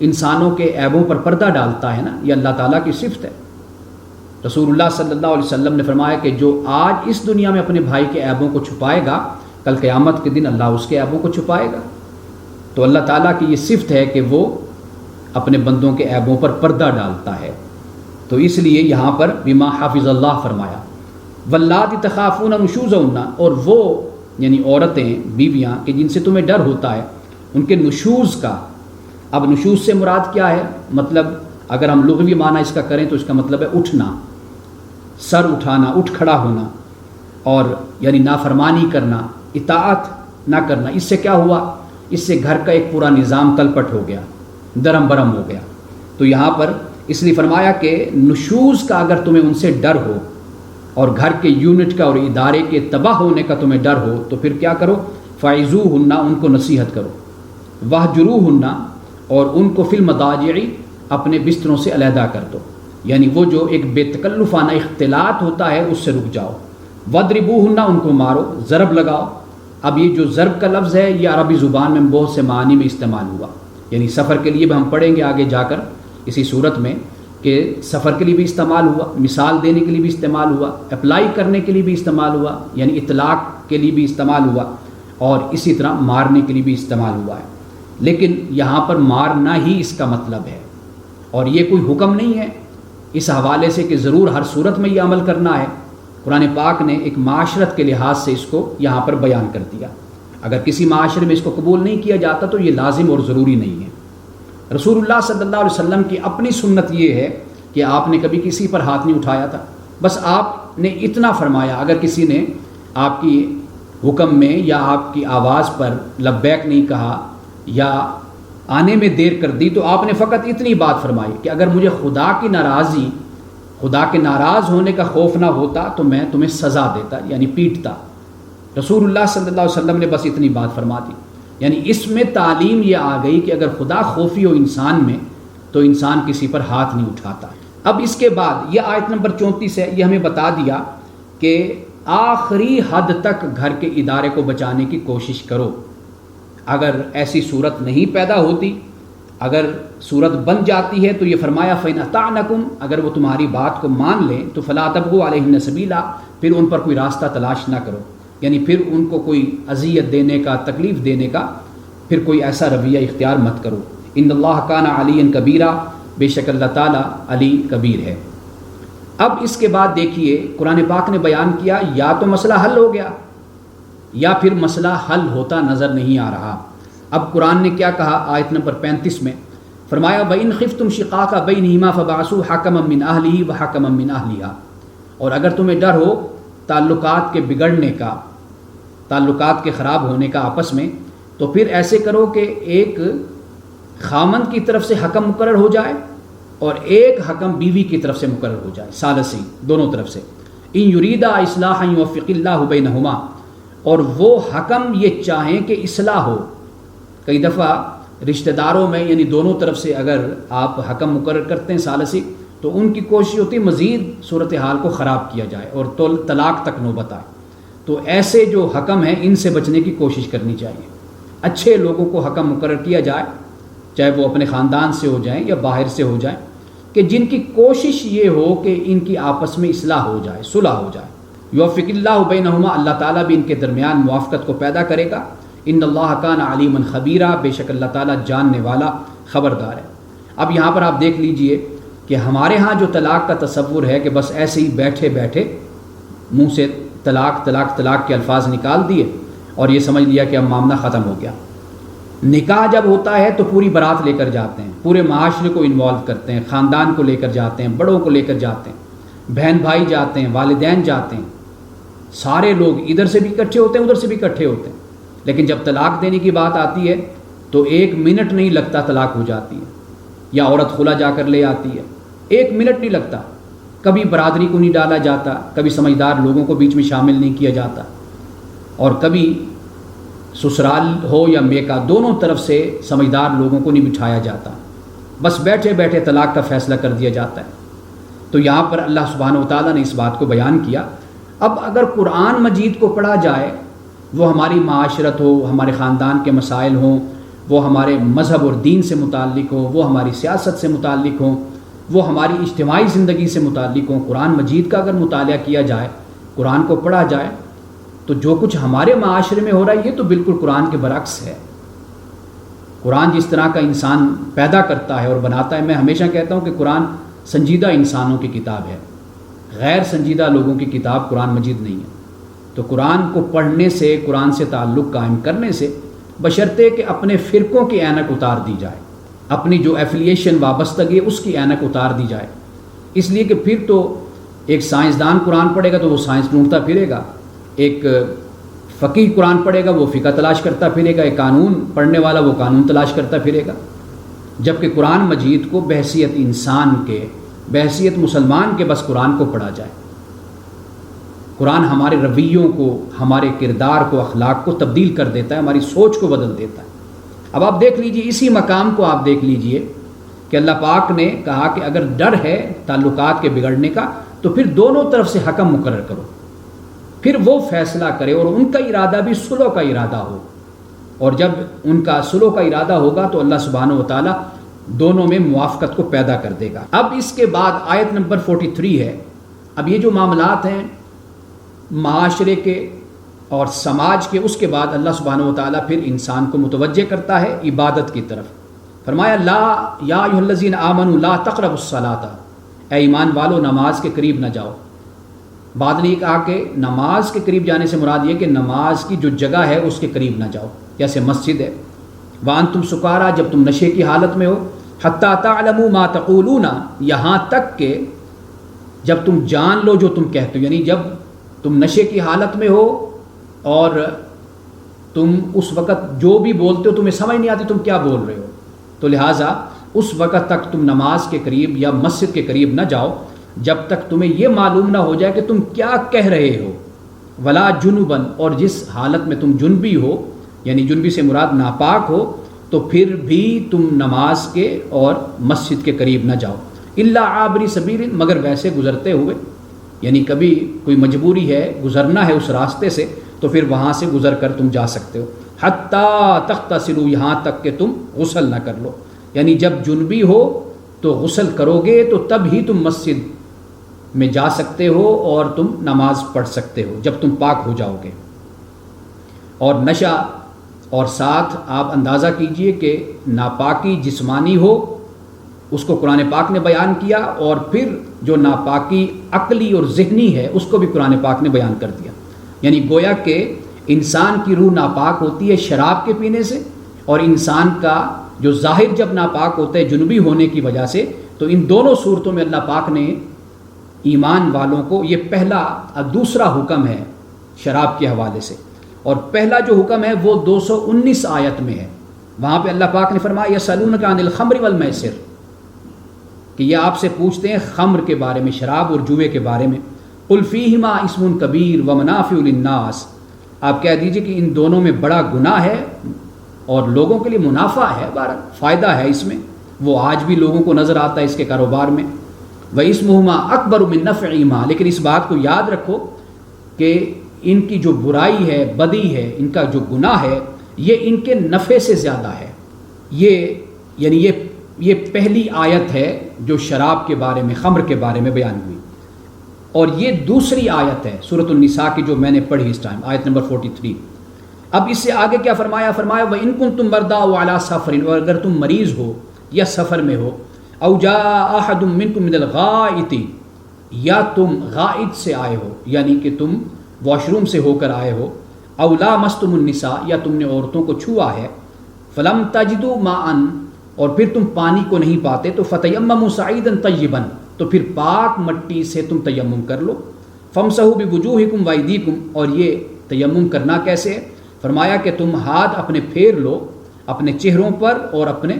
انسانوں کے عیبوں پر پردہ ڈالتا ہے نا، یہ اللہ تعالیٰ کی صفت ہے۔ رسول اللہ صلی اللہ علیہ وسلم نے فرمایا کہ جو آج اس دنیا میں اپنے بھائی کے عیبوں کو چھپائے گا، کل قیامت کے دن اللہ اس کے عیبوں کو چھپائے گا۔ تو اللہ تعالیٰ کی یہ صفت ہے کہ وہ اپنے بندوں کے عیبوں پر پردہ ڈالتا ہے، تو اس لیے یہاں پر بما حافظ اللہ فرمایا۔ واللاتی تخافون نشوزہن، اور وہ یعنی عورتیں، بیویاں کہ جن سے تمہیں ڈر ہوتا ہے، ان کے نشوز کا۔ اب نشوز سے مراد کیا ہے؟ مطلب اگر ہم لغوی معنی اس کا کریں تو اس کا مطلب ہے اٹھنا، سر اٹھانا، اٹھ کھڑا ہونا، اور یعنی نافرمانی کرنا، اطاعت نہ کرنا۔ اس سے کیا ہوا؟ اس سے گھر کا ایک پورا نظام تلپٹ ہو گیا، درم برم ہو گیا۔ تو یہاں پر اس لیے فرمایا کہ نشوز کا اگر تمہیں ان سے ڈر ہو، اور گھر کے یونٹ کا اور ادارے کے تباہ ہونے کا تمہیں ڈر ہو، تو پھر کیا کرو؟ فَعِظُوهُنَّ، ان کو نصیحت کرو، وَاهْجُرُوهُنَّ، اور ان کو فی المضاجع، اپنے بستروں سے علیحدہ کر دو، یعنی وہ جو ایک بے تکلفانہ اختلاط ہوتا ہے اس سے رک جاؤ۔ وَاضْرِبُوهُنَّ، ان کو مارو، ضرب لگاؤ۔ اب یہ جو ضرب کا لفظ ہے یہ عربی زبان میں بہت سے معنی میں استعمال ہوا، یعنی سفر کے لیے بھی ہم پڑھیں گے آگے جا کر اسی صورت میں کہ سفر کے لیے بھی استعمال ہوا، مثال دینے کے لیے بھی استعمال ہوا، اپلائی کرنے کے لیے بھی استعمال ہوا، یعنی اطلاق کے لیے بھی استعمال ہوا، اور اسی طرح مارنے کے لیے بھی استعمال ہوا ہے۔ لیکن یہاں پر مارنا ہی اس کا مطلب ہے، اور یہ کوئی حکم نہیں ہے اس حوالے سے کہ ضرور ہر صورت میں یہ عمل کرنا ہے۔ قرآن پاک نے ایک معاشرت کے لحاظ سے اس کو یہاں پر بیان کر دیا۔ اگر کسی معاشرے میں اس کو قبول نہیں کیا جاتا تو یہ لازم اور ضروری نہیں ہے۔ رسول اللہ صلی اللہ علیہ وسلم کی اپنی سنت یہ ہے کہ آپ نے کبھی کسی پر ہاتھ نہیں اٹھایا تھا، بس آپ نے اتنا فرمایا، اگر کسی نے آپ کی حکم میں یا آپ کی آواز پر لبیک نہیں کہا یا آنے میں دیر کر دی، تو آپ نے فقط اتنی بات فرمائی کہ اگر مجھے خدا کی ناراضی، خدا کے ناراض ہونے کا خوف نہ ہوتا تو میں تمہیں سزا دیتا، یعنی پیٹتا۔ رسول اللہ صلی اللہ علیہ وسلم نے بس اتنی بات فرما دی، یعنی اس میں تعلیم یہ آ گئی کہ اگر خدا خوفی ہو انسان میں تو انسان کسی پر ہاتھ نہیں اٹھاتا۔ اب اس کے بعد یہ آیت نمبر 34 ہے، یہ ہمیں بتا دیا کہ آخری حد تک گھر کے ادارے کو بچانے کی کوشش کرو۔ اگر ایسی صورت نہیں پیدا ہوتی، اگر صورت بن جاتی ہے تو یہ فرمایا فَإِنْ أَطَعْنَكُمْ، اگر وہ تمہاری بات کو مان لیں تو فَلَا تَبْغُوا عَلَيْهِنَّ سَبِيلًا، پھر ان پر کوئی راستہ تلاش نہ کرو، یعنی پھر ان کو کوئی اذیت دینے کا، تکلیف دینے کا پھر کوئی ایسا رویہ اختیار مت کرو۔ ان اللہ کان علیٰ کبیرہ، بے شک اللہ تعالیٰ علی کبیر ہے۔ اب اس کے بعد دیکھیے قرآن پاک نے بیان کیا، یا تو مسئلہ حل ہو گیا یا پھر مسئلہ حل ہوتا نظر نہیں آ رہا۔ اب قرآن نے کیا کہا آیت نمبر 35 میں، فرمایا وَإِنْ خِفْتُمْ شِقَاقَ بَيْنِهِمَا فَبَعَثُوا حَكَمًا مِّنْ أَهْلِهِ وَحَكَمًا مِّنْ أَهْلِهَا، اور اگر تمہیں ڈر ہو تعلقات کے بگڑنے کا، تعلقات کے خراب ہونے کا آپس میں، تو پھر ایسے کرو کہ ایک خامند کی طرف سے حکم مقرر ہو جائے اور ایک حکم بیوی کی طرف سے مقرر ہو جائے، ثالثی دونوں طرف سے۔ ان یریدا اصلاحا یوفق اللہ بینہما، اور وہ حکم یہ چاہیں کہ اصلاح ہو۔ کئی دفعہ رشتہ داروں میں یعنی دونوں طرف سے اگر آپ حکم مقرر کرتے ہیں ثالثی، تو ان کی کوشش ہوتی ہے مزید صورتحال کو خراب کیا جائے اور طلاق تک نوبت آئے۔ تو ایسے جو حکم ہیں ان سے بچنے کی کوشش کرنی چاہیے۔ اچھے لوگوں کو حکم مقرر کیا جائے، چاہے وہ اپنے خاندان سے ہو جائیں یا باہر سے ہو جائیں، کہ جن کی کوشش یہ ہو کہ ان کی آپس میں اصلاح ہو جائے، صلح ہو جائے۔ یوفق اللہ بینہما، اللہ تعالیٰ بھی ان کے درمیان موافقت کو پیدا کرے گا۔ ان اللہ کان علیما خبیرا، بے شک اللہ تعالیٰ جاننے والا، خبردار ہے۔ اب یہاں پر آپ دیکھ لیجئے کہ ہمارے ہاں جو طلاق کا تصور ہے کہ بس ایسے ہی بیٹھے بیٹھے منہ سے طلاق طلاق طلاق کے الفاظ نکال دیے اور یہ سمجھ لیا کہ اب معاملہ ختم ہو گیا۔ نکاح جب ہوتا ہے تو پوری بارات لے کر جاتے ہیں، پورے معاشرے کو انوالو کرتے ہیں، خاندان کو لے کر جاتے ہیں، بڑوں کو لے کر جاتے ہیں، بہن بھائی جاتے ہیں، والدین جاتے ہیں، سارے لوگ ادھر سے بھی اکٹھے ہوتے ہیں، ادھر سے بھی اکٹھے ہوتے ہیں۔ لیکن جب طلاق دینے کی بات آتی ہے تو 1 منٹ نہیں لگتا طلاق ہو جاتی ہے، یا عورت خلا جا کر لے آتی ہے، 1 منٹ نہیں لگتا۔ کبھی برادری کو نہیں ڈالا جاتا، کبھی سمجھدار لوگوں کو بیچ میں شامل نہیں کیا جاتا، اور کبھی سسرال ہو یا میکا دونوں طرف سے سمجھدار لوگوں کو نہیں بٹھایا جاتا، بس بیٹھے بیٹھے طلاق کا فیصلہ کر دیا جاتا ہے۔ تو یہاں پر اللہ سبحانہ و تعالیٰ نے اس بات کو بیان کیا۔ اب اگر قرآن مجید کو پڑھا جائے، وہ ہماری معاشرت ہو، ہمارے خاندان کے مسائل ہوں، وہ ہمارے مذہب اور دین سے متعلق ہوں، وہ ہماری سیاست سے متعلق ہوں، وہ ہماری اجتماعی زندگی سے متعلق ہوں، قرآن مجید کا اگر مطالعہ کیا جائے، قرآن کو پڑھا جائے، تو جو کچھ ہمارے معاشرے میں ہو رہا ہے یہ تو بالکل قرآن کے برعکس ہے۔ قرآن جس طرح کا انسان پیدا کرتا ہے اور بناتا ہے، میں ہمیشہ کہتا ہوں کہ قرآن سنجیدہ انسانوں کی کتاب ہے، غیر سنجیدہ لوگوں کی کتاب قرآن مجید نہیں ہے۔ تو قرآن کو پڑھنے سے، قرآن سے تعلق قائم کرنے سے، بشرطے کہ اپنے فرقوں کی اینک اتار دی جائے، اپنی جو ایفیلیشن وابستگی ہے اس کی اینک اتار دی جائے۔ اس لیے کہ پھر تو ایک سائنسدان قرآن پڑھے گا تو وہ سائنس ڈھونڈتا پھرے گا، ایک فقیہ قرآن پڑھے گا وہ فقہ تلاش کرتا پھرے گا، ایک قانون پڑھنے والا وہ قانون تلاش کرتا پھرے گا، جبکہ قرآن مجید کو بحیثیت انسان کے، بحیثیت مسلمان کے بس قرآن کو پڑھا جائے۔ قرآن ہمارے رویوں کو، ہمارے کردار کو، اخلاق کو تبدیل کر دیتا ہے، ہماری سوچ کو بدل دیتا ہے۔ اب آپ دیکھ لیجئے اسی مقام کو، آپ دیکھ لیجئے کہ اللہ پاک نے کہا کہ اگر ڈر ہے تعلقات کے بگڑنے کا تو پھر دونوں طرف سے حکم مقرر کرو، پھر وہ فیصلہ کرے، اور ان کا ارادہ بھی صلح کا ارادہ ہو، اور جب ان کا صلح کا ارادہ ہوگا تو اللہ سبحانہ و تعالیٰ دونوں میں موافقت کو پیدا کر دے گا۔ اب اس کے بعد آیت نمبر 43 ہے۔ اب یہ جو معاملات ہیں معاشرے کے اور سماج کے، اس کے بعد اللہ سبحانہ و تعالیٰ پھر انسان کو متوجہ کرتا ہے عبادت کی طرف۔ فرمایا لا یا ایھا الذین آمنوا لا تقربوا الصلاۃ، اے ایمان والو نماز کے قریب نہ جاؤ۔ بعد نے کہا کہ نماز کے قریب جانے سے مراد یہ کہ نماز کی جو جگہ ہے اس کے قریب نہ جاؤ، جیسے مسجد ہے۔ وانتم سکارا، جب تم نشے کی حالت میں ہو، حتی تعلموا ما تقولون، یہاں تک کہ جب تم جان لو جو تم کہتے ہو، یعنی جب تم نشے کی حالت میں ہو اور تم اس وقت جو بھی بولتے ہو تمہیں سمجھ نہیں آتی تم کیا بول رہے ہو، تو لہٰذا اس وقت تک تم نماز کے قریب یا مسجد کے قریب نہ جاؤ جب تک تمہیں یہ معلوم نہ ہو جائے کہ تم کیا کہہ رہے ہو۔ ولا جنبن، اور جس حالت میں تم جنبی ہو، یعنی جنبی سے مراد ناپاک ہو، تو پھر بھی تم نماز کے اور مسجد کے قریب نہ جاؤ۔ الا عابری سبیل، مگر ویسے گزرتے ہوئے، یعنی کبھی کوئی مجبوری ہے گزرنا ہے اس راستے سے تو پھر وہاں سے گزر کر تم جا سکتے ہو، حتیٰ تغتسلوا، یہاں تک کہ تم غسل نہ کر لو، یعنی جب جنبی ہو تو غسل کرو گے تو تب ہی تم مسجد میں جا سکتے ہو اور تم نماز پڑھ سکتے ہو جب تم پاک ہو جاؤ گے۔ اور نشہ، اور ساتھ آپ اندازہ کیجئے کہ ناپاکی جسمانی ہو اس کو قرآن پاک نے بیان کیا، اور پھر جو ناپاکی عقلی اور ذہنی ہے اس کو بھی قرآن پاک نے بیان کر دیا، یعنی گویا کہ انسان کی روح ناپاک ہوتی ہے شراب کے پینے سے، اور انسان کا جو ظاہر جب ناپاک ہوتا ہے جنبی ہونے کی وجہ سے، تو ان دونوں صورتوں میں اللہ پاک نے ایمان والوں کو یہ پہلا دوسرا حکم ہے شراب کے حوالے سے، اور پہلا جو حکم ہے وہ 219 آیت میں ہے، وہاں پہ اللہ پاک نے فرمایا یسألونک عن الخمر والمیسر، کہ یہ آپ سے پوچھتے ہیں خمر کے بارے میں، شراب اور جوئے کے بارے میں، قل فیہما اسم کبیر ومنافع للناس، آپ کہہ دیجئے کہ ان دونوں میں بڑا گناہ ہے اور لوگوں کے لیے منافع ہے، فائدہ ہے اس میں، وہ آج بھی لوگوں کو نظر آتا ہے اس کے کاروبار میں، وَإِسْمُهُمَا أَكْبَرُ مِن نَفْعِهِمَا، لیکن اس بات کو یاد رکھو کہ ان کی جو برائی ہے، بدی ہے، ان کا جو گناہ ہے، یہ ان کے نفع سے زیادہ ہے۔ یہ پہلی آیت ہے جو شراب کے بارے میں، خمر کے بارے میں بیان ہوئی، اور یہ دوسری آیت ہے سورۃ النساء کی جو میں نے پڑھی اس ٹائم، آیت نمبر 43۔ اب اس سے آگے کیا فرمایا؟ وَإِن كُنتُمْ مَرْضَىٰ أَوْ عَلَىٰ سَفَرٍ، اور اگر تم مریض ہو یا سفر میں ہو، أَوْ جَاءَ أَحَدٌ مِّنكُم مِّنَ الْغَائِطِ، یا تم غائط سے آئے ہو، یعنی کہ تم واش روم سے ہو کر آئے ہو، أَوْ لَامَسْتُمُ النِّسَاء، یا تم نے عورتوں کو چھوا ہے، فَلَمْ تَجِدُوا مَاءً، اور پھر تم پانی کو نہیں پاتے، تو فَتَيَمَّمُوا صَعِيدًا طَيِّبًا، تو پھر پاک مٹی سے تم تیمم کر لو، فَامْسَحُوا بِوُجُوهِكُمْ وَأَيْدِيكُمْ، اور یہ تیمم کرنا کیسے ہے؟ فرمایا کہ تم ہاتھ اپنے پھیر لو اپنے چہروں پر اور اپنے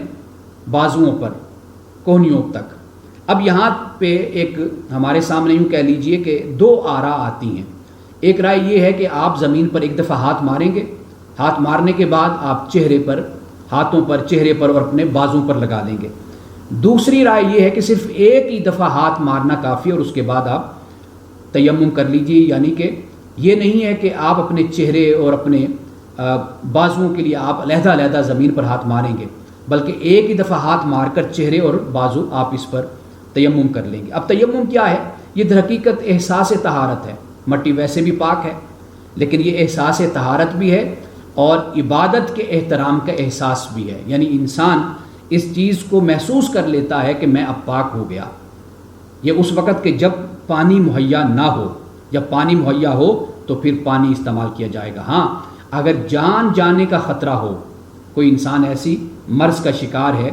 بازوؤں پر، کوہنیوں تک۔ اب یہاں پہ ایک ہمارے سامنے یوں کہہ لیجئے کہ دو آراء آتی ہیں، ایک رائے یہ ہے کہ آپ زمین پر ایک دفعہ ہاتھ ماریں گے، ہاتھ مارنے کے بعد آپ چہرے پر، ہاتھوں پر، چہرے پر اور اپنے بازو پر لگا لیں گے۔ دوسری رائے یہ ہے کہ صرف ایک ہی دفعہ ہاتھ مارنا کافی اور اس کے بعد آپ تیمم کر لیجئے، یعنی کہ یہ نہیں ہے کہ آپ اپنے چہرے اور اپنے بازوؤں کے لیے آپ علیحدہ علیحدہ زمین پر ہاتھ ماریں گے، بلکہ ایک ہی دفعہ ہاتھ مار کر چہرے اور بازو آپ اس پر تیمم کر لیں گے۔ اب تیمم کیا ہے؟ یہ در حقیقت احساس طہارت ہے، مٹی ویسے بھی پاک ہے لیکن یہ احساس طہارت بھی ہے اور عبادت کے احترام کا احساس بھی ہے، یعنی انسان اس چیز کو محسوس کر لیتا ہے کہ میں اب پاک ہو گیا۔ یہ اس وقت کہ جب پانی مہیا نہ ہو، جب پانی مہیا ہو تو پھر پانی استعمال کیا جائے گا۔ ہاں اگر جان جانے کا خطرہ ہو، کوئی انسان ایسی مرض کا شکار ہے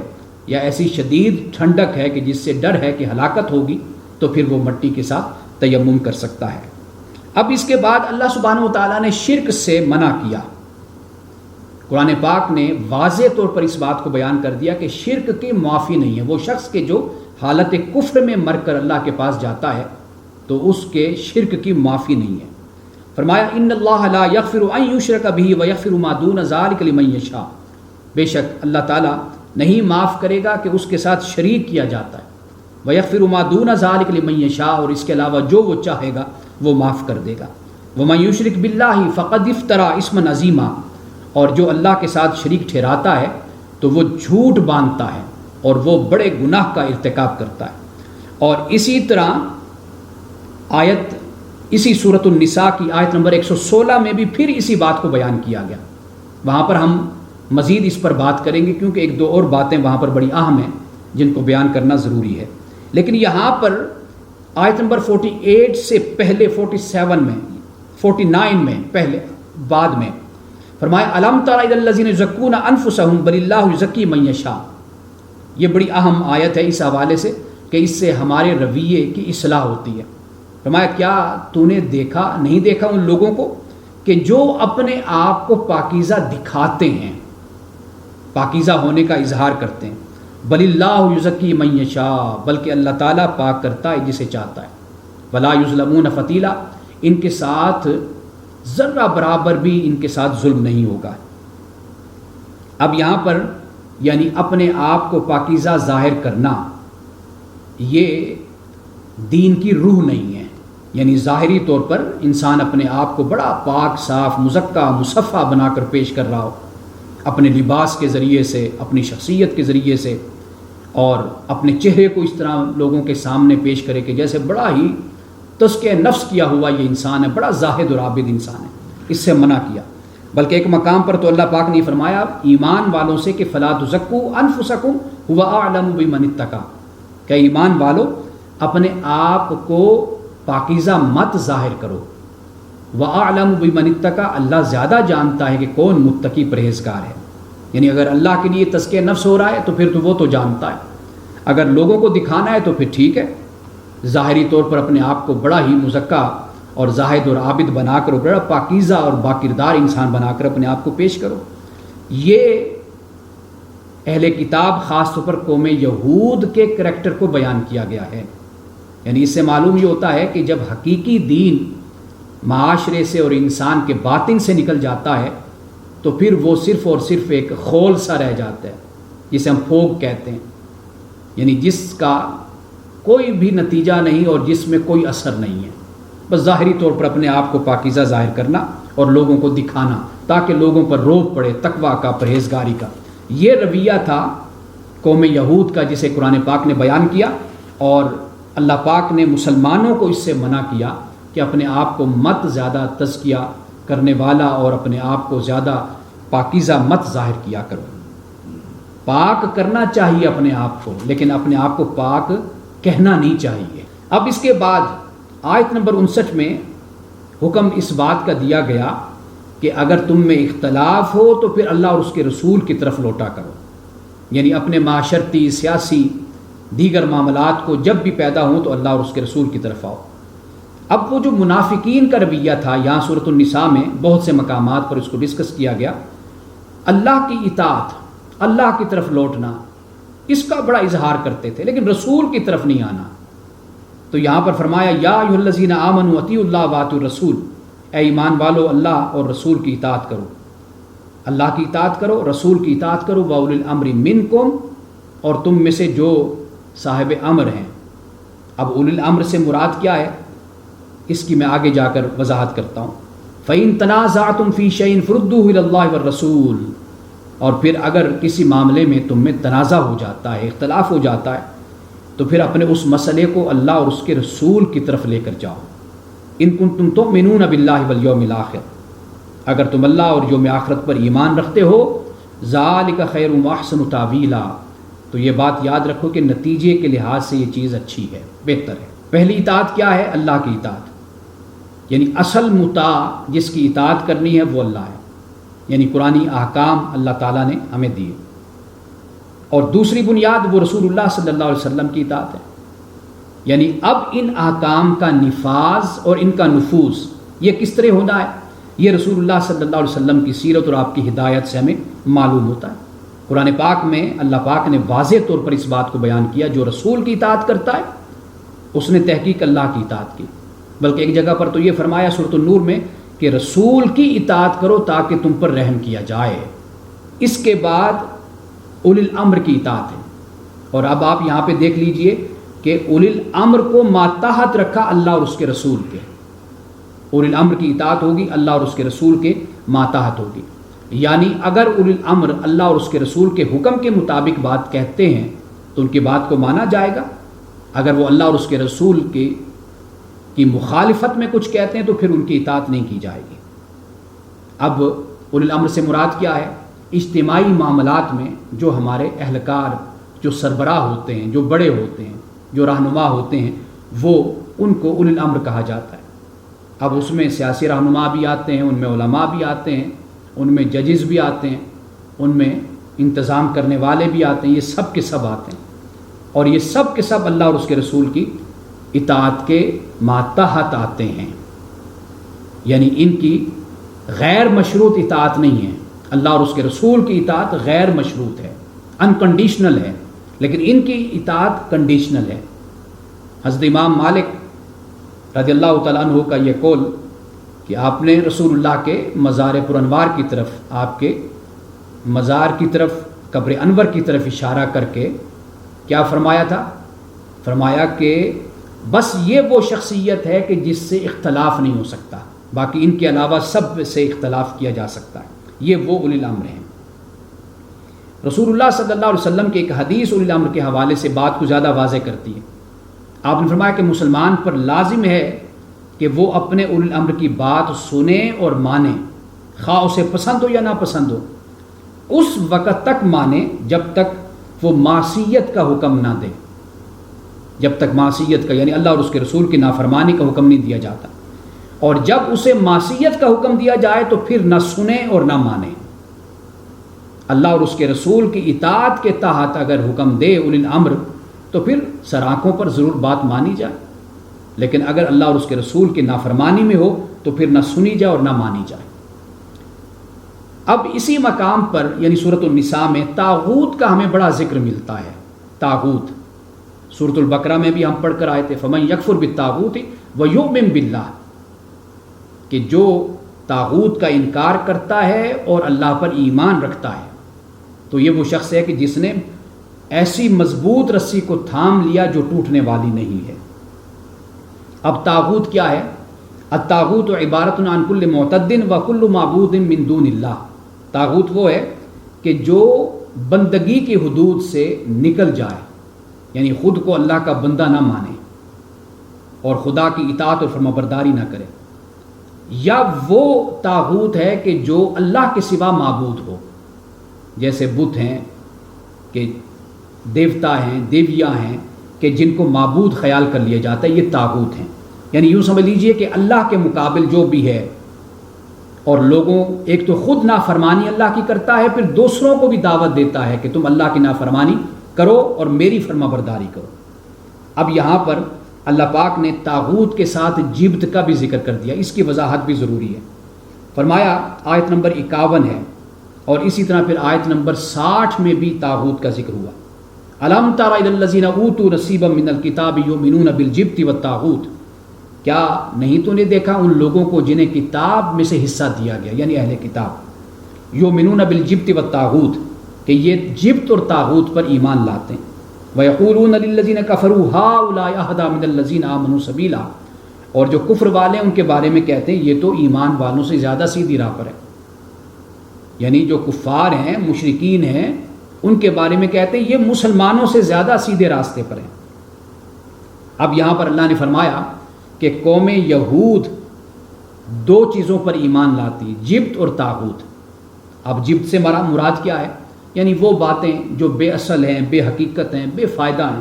یا ایسی شدید ٹھنڈک ہے کہ جس سے ڈر ہے کہ ہلاکت ہوگی، تو پھر وہ مٹی کے ساتھ تیمم کر سکتا ہے۔ اب اس کے بعد اللہ سبحانہ و تعالیٰ نے شرک سے منع کیا، قرآن پاک نے واضح طور پر اس بات کو بیان کر دیا کہ شرک کی معافی نہیں ہے، وہ شخص کے جو حالت کفر میں مر کر اللہ کے پاس جاتا ہے تو اس کے شرک کی معافی نہیں ہے۔ فرمایا ان اللہ لا یغفر ان یشرک بہ ویغفر ما دون ذلک لمن یشاء، بے شک اللہ تعالیٰ نہیں معاف کرے گا کہ اس کے ساتھ شریک کیا جاتا ہے، ویغفر ما دون ذلک لمن یشاء، اور اس کے علاوہ جو وہ چاہے گا وہ معاف کر دے گا۔ ومن یشرک باللہ فقد افترى اسما عظیما، اور جو اللہ کے ساتھ شریک ٹھہراتا ہے تو وہ جھوٹ باندھتا ہے اور وہ بڑے گناہ کا ارتکاب کرتا ہے۔ اور اسی طرح آیت، اسی سورۃ النساء کی آیت نمبر 116 میں بھی پھر اسی بات کو بیان کیا گیا، وہاں پر ہم مزید اس پر بات کریں گے کیونکہ ایک دو اور باتیں وہاں پر بڑی اہم ہیں جن کو بیان کرنا ضروری ہے۔ لیکن یہاں پر آیت نمبر 48 سے پہلے 47 میں 49 میں پہلے بعد میں فرمایا الم تر الی الذین یزکون انفسهم بل اللہ یزکی من یشاء، یہ بڑی اہم آیت ہے اس حوالے سے کہ اس سے ہمارے رویے کی اصلاح ہوتی ہے۔ فرمایا کیا تو نے دیکھا نہیں دیکھا ان لوگوں کو کہ جو اپنے آپ کو پاکیزہ دکھاتے ہیں، پاکیزہ ہونے کا اظہار کرتے ہیں، بل اللہ یزکی من یشاء، بلکہ اللہ تعالیٰ پاک کرتا ہے جسے چاہتا ہے، ولا یظلمون فتیلا، ان کے ساتھ ذرہ برابر بھی ان کے ساتھ ظلم نہیں ہوگا۔ اب یہاں پر یعنی اپنے آپ کو پاکیزہ ظاہر کرنا، یہ دین کی روح نہیں ہے. یعنی ظاہری طور پر انسان اپنے آپ کو بڑا پاک صاف مزکہ مصفہ بنا کر پیش کر رہا ہو، اپنے لباس کے ذریعے سے، اپنی شخصیت کے ذریعے سے، اور اپنے چہرے کو اس طرح لوگوں کے سامنے پیش کرے کہ جیسے بڑا ہی تزکیہ نفس کیا ہوا یہ انسان ہے، بڑا زاہد اور عابد انسان ہے. اس سے منع کیا. بلکہ ایک مقام پر تو اللہ پاک نے فرمایا ایمان والوں سے کہ فلا تزکوا انفسکم هو اعلم بمن اتقى، کہ ایمان والو اپنے آپ کو پاکیزہ مت ظاہر کرو. وَأَعْلَمُ بِمَنِ اتَّقَى، اللہ زیادہ جانتا ہے کہ کون متقی پرہیزگار ہے. یعنی اگر اللہ کے لیے تزکیہ نفس ہو رہا ہے تو پھر تو وہ تو جانتا ہے، اگر لوگوں کو دکھانا ہے تو پھر ٹھیک ہے، ظاہری طور پر اپنے آپ کو بڑا ہی مزکہ اور زاہد اور عابد بنا کر، بڑا پاکیزہ اور باکردار انسان بنا کر اپنے آپ کو پیش کرو. یہ اہل کتاب خاص طور پر قوم یہود کے کریکٹر کو بیان کیا گیا ہے. یعنی اس سے معلوم یہ ہوتا ہے کہ جب حقیقی دین معاشرے سے اور انسان کے باطن سے نکل جاتا ہے تو پھر وہ صرف اور صرف ایک خول سا رہ جاتا ہے، جسے ہم پھوگ کہتے ہیں. یعنی جس کا کوئی بھی نتیجہ نہیں اور جس میں کوئی اثر نہیں ہے، بس ظاہری طور پر اپنے آپ کو پاکیزہ ظاہر کرنا اور لوگوں کو دکھانا تاکہ لوگوں پر روب پڑے تقویٰ کا، پرہیزگاری کا. یہ رویہ تھا قوم یہود کا جسے قرآن پاک نے بیان کیا، اور اللہ پاک نے مسلمانوں کو اس سے منع کیا کہ اپنے آپ کو مت زیادہ تزکیہ کرنے والا اور اپنے آپ کو زیادہ پاکیزہ مت ظاہر کیا کرو. پاک کرنا چاہیے اپنے آپ کو، لیکن اپنے آپ کو پاک کہنا نہیں چاہیے. اب اس کے بعد آیت نمبر 59 میں حکم اس بات کا دیا گیا کہ اگر تم میں اختلاف ہو تو پھر اللہ اور اس کے رسول کی طرف لوٹا کرو. یعنی اپنے معاشرتی، سیاسی، دیگر معاملات کو جب بھی پیدا ہوں تو اللہ اور اس کے رسول کی طرف آؤ. اب وہ جو منافقین کا رویہ تھا، یہاں سورۃ النساء میں بہت سے مقامات پر اس کو ڈسکس کیا گیا. اللہ کی اطاعت، اللہ کی طرف لوٹنا، اس کا بڑا اظہار کرتے تھے لیکن رسول کی طرف نہیں آنا. تو یہاں پر فرمایا یا ایھا الذین آمنوا اطیعوا اللہ واطیعوا الرسول، اے ایمان والو اللہ اور رسول کی اطاعت کرو. اللہ کی اطاعت کرو، رسول کی اطاعت کرو. واولی الامر منکم، اور تم میں سے جو صاحب امر ہیں. اب اولی الامر سے مراد کیا ہے اس کی میں آگے جا کر وضاحت کرتا ہوں. فَإِن تَنَازَعْتُمْ فِي شَيْءٍ فَرُدُّوهُ إِلَى اللَّهِ وَالرَّسُولِ، اور پھر اگر کسی معاملے میں تم میں تنازع ہو جاتا ہے، اختلاف ہو جاتا ہے، تو پھر اپنے اس مسئلے کو اللہ اور اس کے رسول کی طرف لے کر جاؤ. ان کنتم تؤمنون باللہ والیوم الآخر، اگر تم اللہ اور یوم آخرت پر ایمان رکھتے ہو. ذالک خیر واحسن تاویلا، تو یہ بات یاد رکھو کہ نتیجے کے لحاظ سے یہ چیز اچھی ہے، بہتر ہے. پہلی اطاعت کیا ہے؟ اللہ کی اطاعت. یعنی اصل مطاع جس کی اطاعت کرنی ہے وہ اللہ ہے. یعنی قرآنی احکام اللہ تعالیٰ نے ہمیں دیے. اور دوسری بنیاد وہ رسول اللہ صلی اللہ علیہ وسلم کی اطاعت ہے. یعنی اب ان احکام کا نفاذ اور ان کا نفوذ یہ کس طرح ہونا ہے، یہ رسول اللہ صلی اللہ علیہ وسلم کی سیرت اور آپ کی ہدایت سے ہمیں معلوم ہوتا ہے. قرآن پاک میں اللہ پاک نے واضح طور پر اس بات کو بیان کیا، جو رسول کی اطاعت کرتا ہے اس نے تحقیق اللہ کی اطاعت کی. بلکہ ایک جگہ پر تو یہ فرمایا سورۃ النور میں کہ رسول کی اطاعت کرو تاکہ تم پر رحم کیا جائے. اس کے بعد اولی الامر کی اطاعت ہے. اور اب آپ یہاں پہ دیکھ لیجئے کہ اولی الامر کو ماتحت رکھا اللہ اور اس کے رسول کے. اولی الامر کی اطاعت ہوگی، اللہ اور اس کے رسول کے ماتحت ہوگی. یعنی اگر اولی الامر اللہ اور اس کے رسول کے حکم کے مطابق بات کہتے ہیں تو ان کی بات کو مانا جائے گا. اگر وہ اللہ اور اس کے رسول کی مخالفت میں کچھ کہتے ہیں تو پھر ان کی اطاعت نہیں کی جائے گی. اب اولی الامر سے مراد کیا ہے؟ اجتماعی معاملات میں جو ہمارے اہلکار، جو سربراہ ہوتے ہیں، جو بڑے ہوتے ہیں، جو رہنما ہوتے ہیں، وہ ان کو اولی الامر کہا جاتا ہے. اب اس میں سیاسی رہنما بھی آتے ہیں، ان میں علماء بھی آتے ہیں، ان میں ججز بھی آتے ہیں، ان میں انتظام کرنے والے بھی آتے ہیں. یہ سب کے سب آتے ہیں اور یہ سب کے سب اللہ اور اس کے رسول کی اطاعت کے ماتحت آتے ہیں. یعنی ان کی غیر مشروط اطاعت نہیں ہے. اللہ اور اس کے رسول کی اطاعت غیر مشروط ہے، انکنڈیشنل ہے، لیکن ان کی اطاعت کنڈیشنل ہے. حضرت امام مالک رضی اللہ تعالیٰ عنہ کا یہ قول کہ آپ نے رسول اللہ کے مزار پر انوار کی طرف، آپ کے مزار کی طرف، قبر انور کی طرف اشارہ کر کے کیا فرمایا تھا فرمایا کہ بس یہ وہ شخصیت ہے کہ جس سے اختلاف نہیں ہو سکتا، باقی ان کے علاوہ سب سے اختلاف کیا جا سکتا ہے، یہ وہ اولی الامر ہیں۔ رسول اللہ صلی اللہ علیہ وسلم کی ایک حدیث اولی الامر کے حوالے سے بات کو زیادہ واضح کرتی ہے۔ آپ نے فرمایا کہ مسلمان پر لازم ہے کہ وہ اپنے اولی الامر کی بات سنے اور مانے، خواہ اسے پسند ہو یا ناپسند ہو، اس وقت تک مانے جب تک وہ معصیت کا حکم نہ دے، جب تک معصیت کا یعنی اللہ اور اس کے رسول کی نافرمانی کا حکم نہیں دیا جاتا، اور جب اسے معصیت کا حکم دیا جائے تو پھر نہ سنے اور نہ مانے۔ اللہ اور اس کے رسول کی اطاعت کے تحت اگر حکم دے اولی الامر تو پھر سر آنکھوں پر ضرور بات مانی جائے، لیکن اگر اللہ اور اس کے رسول کی نافرمانی میں ہو تو پھر نہ سنی جائے اور نہ مانی جائے۔ اب اسی مقام پر یعنی سورۃ النساء میں طاغوت کا ہمیں بڑا ذکر ملتا ہے۔ طاغوت سورۃ البقرہ میں بھی ہم پڑھ کر آئے تھے، فَمَن يَكْفُرْ بِالطَّاغُوتِ وَيُؤْمِن بِاللَّهِ، کہ جو طاغوت کا انکار کرتا ہے اور اللہ پر ایمان رکھتا ہے تو یہ وہ شخص ہے کہ جس نے ایسی مضبوط رسی کو تھام لیا جو ٹوٹنے والی نہیں ہے۔ اب طاغوت کیا ہے؟ الطاغوت عبارت عن کل معتد وکل معبود من دون اللہ۔ طاغوت وہ ہے کہ جو بندگی کی حدود سے نکل جائے، یعنی خود کو اللہ کا بندہ نہ مانے اور خدا کی اطاعت اور فرمانبرداری نہ کرے، یا وہ طاغوت ہے کہ جو اللہ کے سوا معبود ہو، جیسے بت ہیں کہ دیوتا ہیں، دیویاں ہیں کہ جن کو معبود خیال کر لیا جاتا ہے، یہ طاغوت ہیں۔ یعنی یوں سمجھ لیجئے کہ اللہ کے مقابل جو بھی ہے، اور لوگوں ایک تو خود نافرمانی اللہ کی کرتا ہے، پھر دوسروں کو بھی دعوت دیتا ہے کہ تم اللہ کی نافرمانی کرو اور میری فرما برداری کرو۔ اب یہاں پر اللہ پاک نے طاغوت کے ساتھ جبت کا بھی ذکر کر دیا، اس کی وضاحت بھی ضروری ہے۔ فرمایا آیت نمبر 51 ہے، اور اسی طرح پھر آیت نمبر 60 میں بھی طاغوت کا ذکر ہوا۔ الم تر الی الذین اوتوا نصیبا من الکتاب یؤمنون بالجبت والطاغوت، کیا نہیں تو نے دیکھا ان لوگوں کو جنہیں کتاب میں سے حصہ دیا گیا، یعنی اہل کتاب، یؤمنون بالجبت والطاغوت، کہ یہ جبت اور طاغوت پر ایمان لاتے ہیں۔ وَيَقُولُونَ لِلَّذِينَ كَفَرُوا هَؤُلَاءِ أَهْدَىٰ مِنَ الَّذِينَ آمَنُوا سَبِيلًا، اور جو کفر والے ہیں ان کے بارے میں کہتے ہیں یہ تو ایمان والوں سے زیادہ سیدھی راہ پر ہے، یعنی جو کفار ہیں، مشرکین ہیں، ان کے بارے میں کہتے ہیں یہ مسلمانوں سے زیادہ سیدھے راستے پر ہیں۔ اب یہاں پر اللہ نے فرمایا کہ قوم یہود دو چیزوں پر ایمان لاتی، جبت اور طاغوت۔ اب جبت سے مراد کیا ہے؟ یعنی وہ باتیں جو بے اصل ہیں، بے حقیقت ہیں، بے فائدہ ہیں،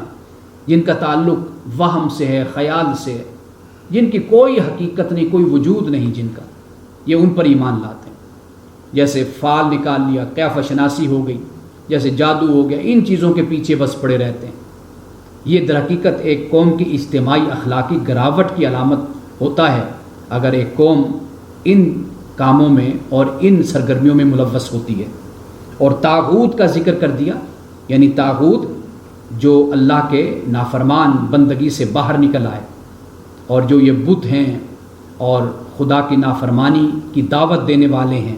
جن کا تعلق وہم سے ہے، خیال سے ہے، جن کی کوئی حقیقت نہیں، کوئی وجود نہیں جن کا، یہ ان پر ایمان لاتے ہیں۔ جیسے فال نکال لیا، قیافہ شناسی ہو گئی، جیسے جادو ہو گیا، ان چیزوں کے پیچھے بس پڑے رہتے ہیں۔ یہ در حقیقت ایک قوم کی اجتماعی اخلاقی گراوٹ کی علامت ہوتا ہے اگر ایک قوم ان کاموں میں اور ان سرگرمیوں میں ملوث ہوتی ہے۔ اور طاغوت کا ذکر کر دیا، یعنی طاغوت جو اللہ کے نافرمان بندگی سے باہر نکل آئے، اور جو یہ بت ہیں اور خدا کی نافرمانی کی دعوت دینے والے ہیں،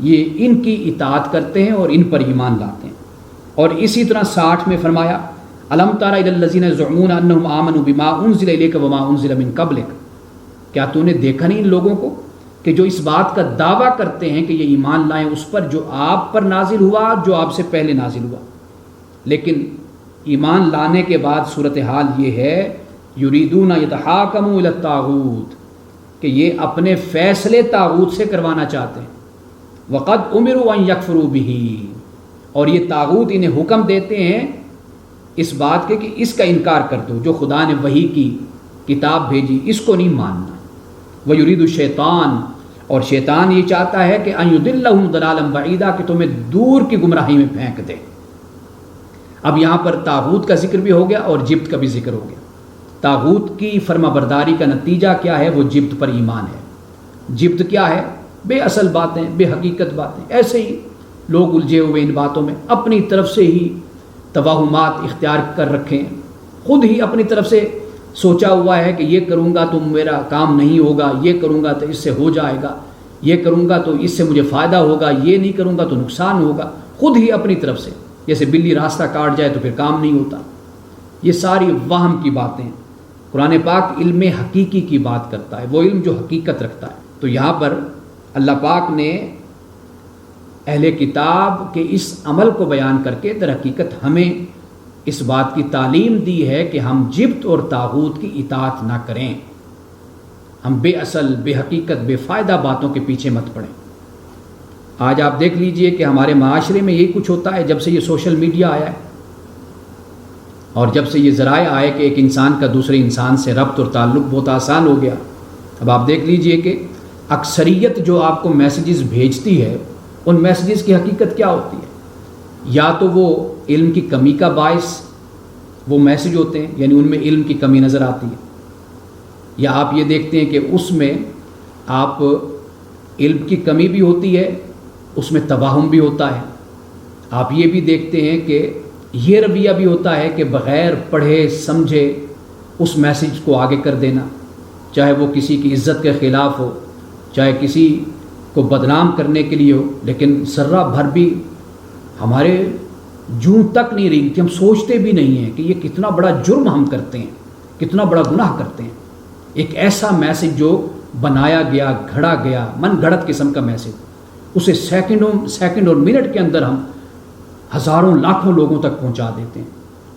یہ ان کی اطاعت کرتے ہیں اور ان پر ایمان لاتے ہیں۔ اور اسی طرح 60 میں فرمایا الم تر الی الذین یزعمون انہم آمنوا بما انزل الیک وما انزل من قبلک، کیا تو نے دیکھا نہیں ان لوگوں کو کہ جو اس بات کا دعویٰ کرتے ہیں کہ یہ ایمان لائیں اس پر جو آپ پر نازل ہوا، جو آپ سے پہلے نازل ہوا، لیکن ایمان لانے کے بعد صورتحال یہ ہے یریدون یتحاکموا الی الطاغوت، کہ یہ اپنے فیصلے طاغوت سے کروانا چاہتے ہیں۔ وقد امروا ان یکفروا بہ، اور یہ طاغوت انہیں حکم دیتے ہیں اس بات کے کہ اس کا انکار کر دو، جو خدا نے وحی کی کتاب بھیجی اس کو نہیں ماننا۔ وَيُرِيدُ الشَّيْطَانُ، اور شیطان یہ چاہتا ہے کہ أَن يُضِلَّهُمْ ضَلَالًا بَعِيدًا، کہ تمہیں دور کی گمراہی میں پھینک دے۔ اب یہاں پر طاغوت کا ذکر بھی ہو گیا اور جبت کا بھی ذکر ہو گیا۔ طاغوت کی فرما برداری کا نتیجہ کیا ہے؟ وہ جبت پر ایمان ہے۔ جبت کیا ہے؟ بے اصل باتیں، بے حقیقت باتیں، ایسے ہی لوگ الجھے ہوئے ان باتوں میں، اپنی طرف سے ہی توہمات اختیار کر رکھیں، خود ہی اپنی طرف سے سوچا ہوا ہے کہ یہ کروں گا تو میرا کام نہیں ہوگا، یہ کروں گا تو اس سے ہو جائے گا، یہ کروں گا تو اس سے مجھے فائدہ ہوگا، یہ نہیں کروں گا تو نقصان ہوگا، خود ہی اپنی طرف سے، جیسے بلی راستہ کاٹ جائے تو پھر کام نہیں ہوتا، یہ ساری وہم کی باتیں ہیں۔ قرآن پاک علم حقیقی کی بات کرتا ہے، وہ علم جو حقیقت رکھتا ہے۔ تو یہاں پر اللہ پاک نے اہل کتاب کے اس عمل کو بیان کر کے در حقیقت ہمیں اس بات کی تعلیم دی ہے کہ ہم جبت اور طاغوت کی اطاعت نہ کریں، ہم بے اصل، بے حقیقت، بے فائدہ باتوں کے پیچھے مت پڑیں۔ آج آپ دیکھ لیجئے کہ ہمارے معاشرے میں یہی کچھ ہوتا ہے جب سے یہ سوشل میڈیا آیا ہے اور جب سے یہ ذرائع آئے کہ ایک انسان کا دوسرے انسان سے ربط اور تعلق بہت آسان ہو گیا۔ اب آپ دیکھ لیجئے کہ اکثریت جو آپ کو میسیجز بھیجتی ہے ان میسیجز کی حقیقت کیا ہوتی ہے؟ یا تو وہ علم کی کمی کا باعث وہ میسیج ہوتے ہیں، یعنی ان میں علم کی کمی نظر آتی ہے، یا آپ یہ دیکھتے ہیں کہ اس میں آپ علم کی کمی بھی ہوتی ہے، اس میں تواہم بھی ہوتا ہے۔ آپ یہ بھی دیکھتے ہیں کہ یہ رویہ بھی ہوتا ہے کہ بغیر پڑھے سمجھے اس میسیج کو آگے کر دینا، چاہے وہ کسی کی عزت کے خلاف ہو، چاہے کسی کو بدنام کرنے کے لیے ہو، لیکن ذرہ بھر بھی ہمارے جوں تک نہیں رہی کہ ہم سوچتے بھی نہیں ہیں کہ یہ کتنا بڑا جرم ہم کرتے ہیں، کتنا بڑا گناہ کرتے ہیں۔ ایک ایسا میسیج جو بنایا گیا، گھڑا گیا، من گھڑت قسم کا میسیج، اسے سیکنڈ اور منٹ کے اندر ہم ہزاروں لاکھوں لوگوں تک پہنچا دیتے ہیں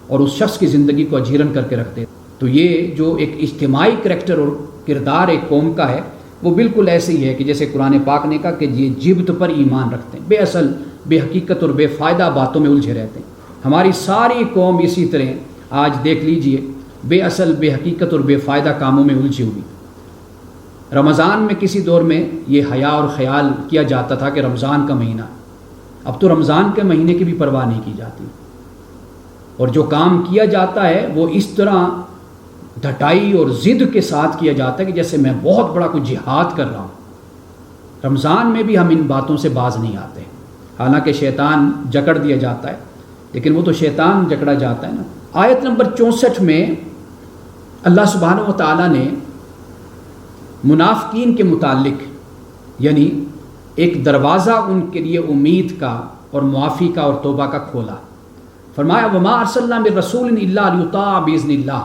اور اس شخص کی زندگی کو اجیرن کر کے رکھ دیتے ہیں۔ تو یہ جو ایک اجتماعی کریکٹر اور کردار ایک قوم کا ہے وہ بالکل ایسے ہی ہے کہ جیسے قرآن پاک نے کہا کہ یہ جبت پر ایمان رکھتے ہیں، بے اصل، بے حقیقت اور بے فائدہ باتوں میں الجھے رہتے ہیں۔ ہماری ساری قوم اسی طرح آج دیکھ لیجئے بے اصل، بے حقیقت اور بے فائدہ کاموں میں الجھی ہوئی۔ رمضان میں کسی دور میں یہ حیا اور خیال کیا جاتا تھا کہ رمضان کا مہینہ، اب تو رمضان کے مہینے کی بھی پرواہ نہیں کی جاتی، اور جو کام کیا جاتا ہے وہ اس طرح ڈھٹائی اور ضد کے ساتھ کیا جاتا ہے کہ جیسے میں بہت بڑا کوئی جہاد کر رہا ہوں۔ رمضان میں بھی ہم ان باتوں سے باز نہیں آتے، حالانکہ شیطان جکڑ دیا جاتا ہے، لیکن وہ تو شیطان جکڑا جاتا ہے نا۔ آیت نمبر 64 میں اللہ سبحانہ و تعالیٰ نے منافقین کے متعلق یعنی ایک دروازہ ان کے لیے امید کا اور معافی کا اور توبہ کا کھولا۔ فرمایا وما ارسلنا من رسول الا لیطاع باذن اللہ،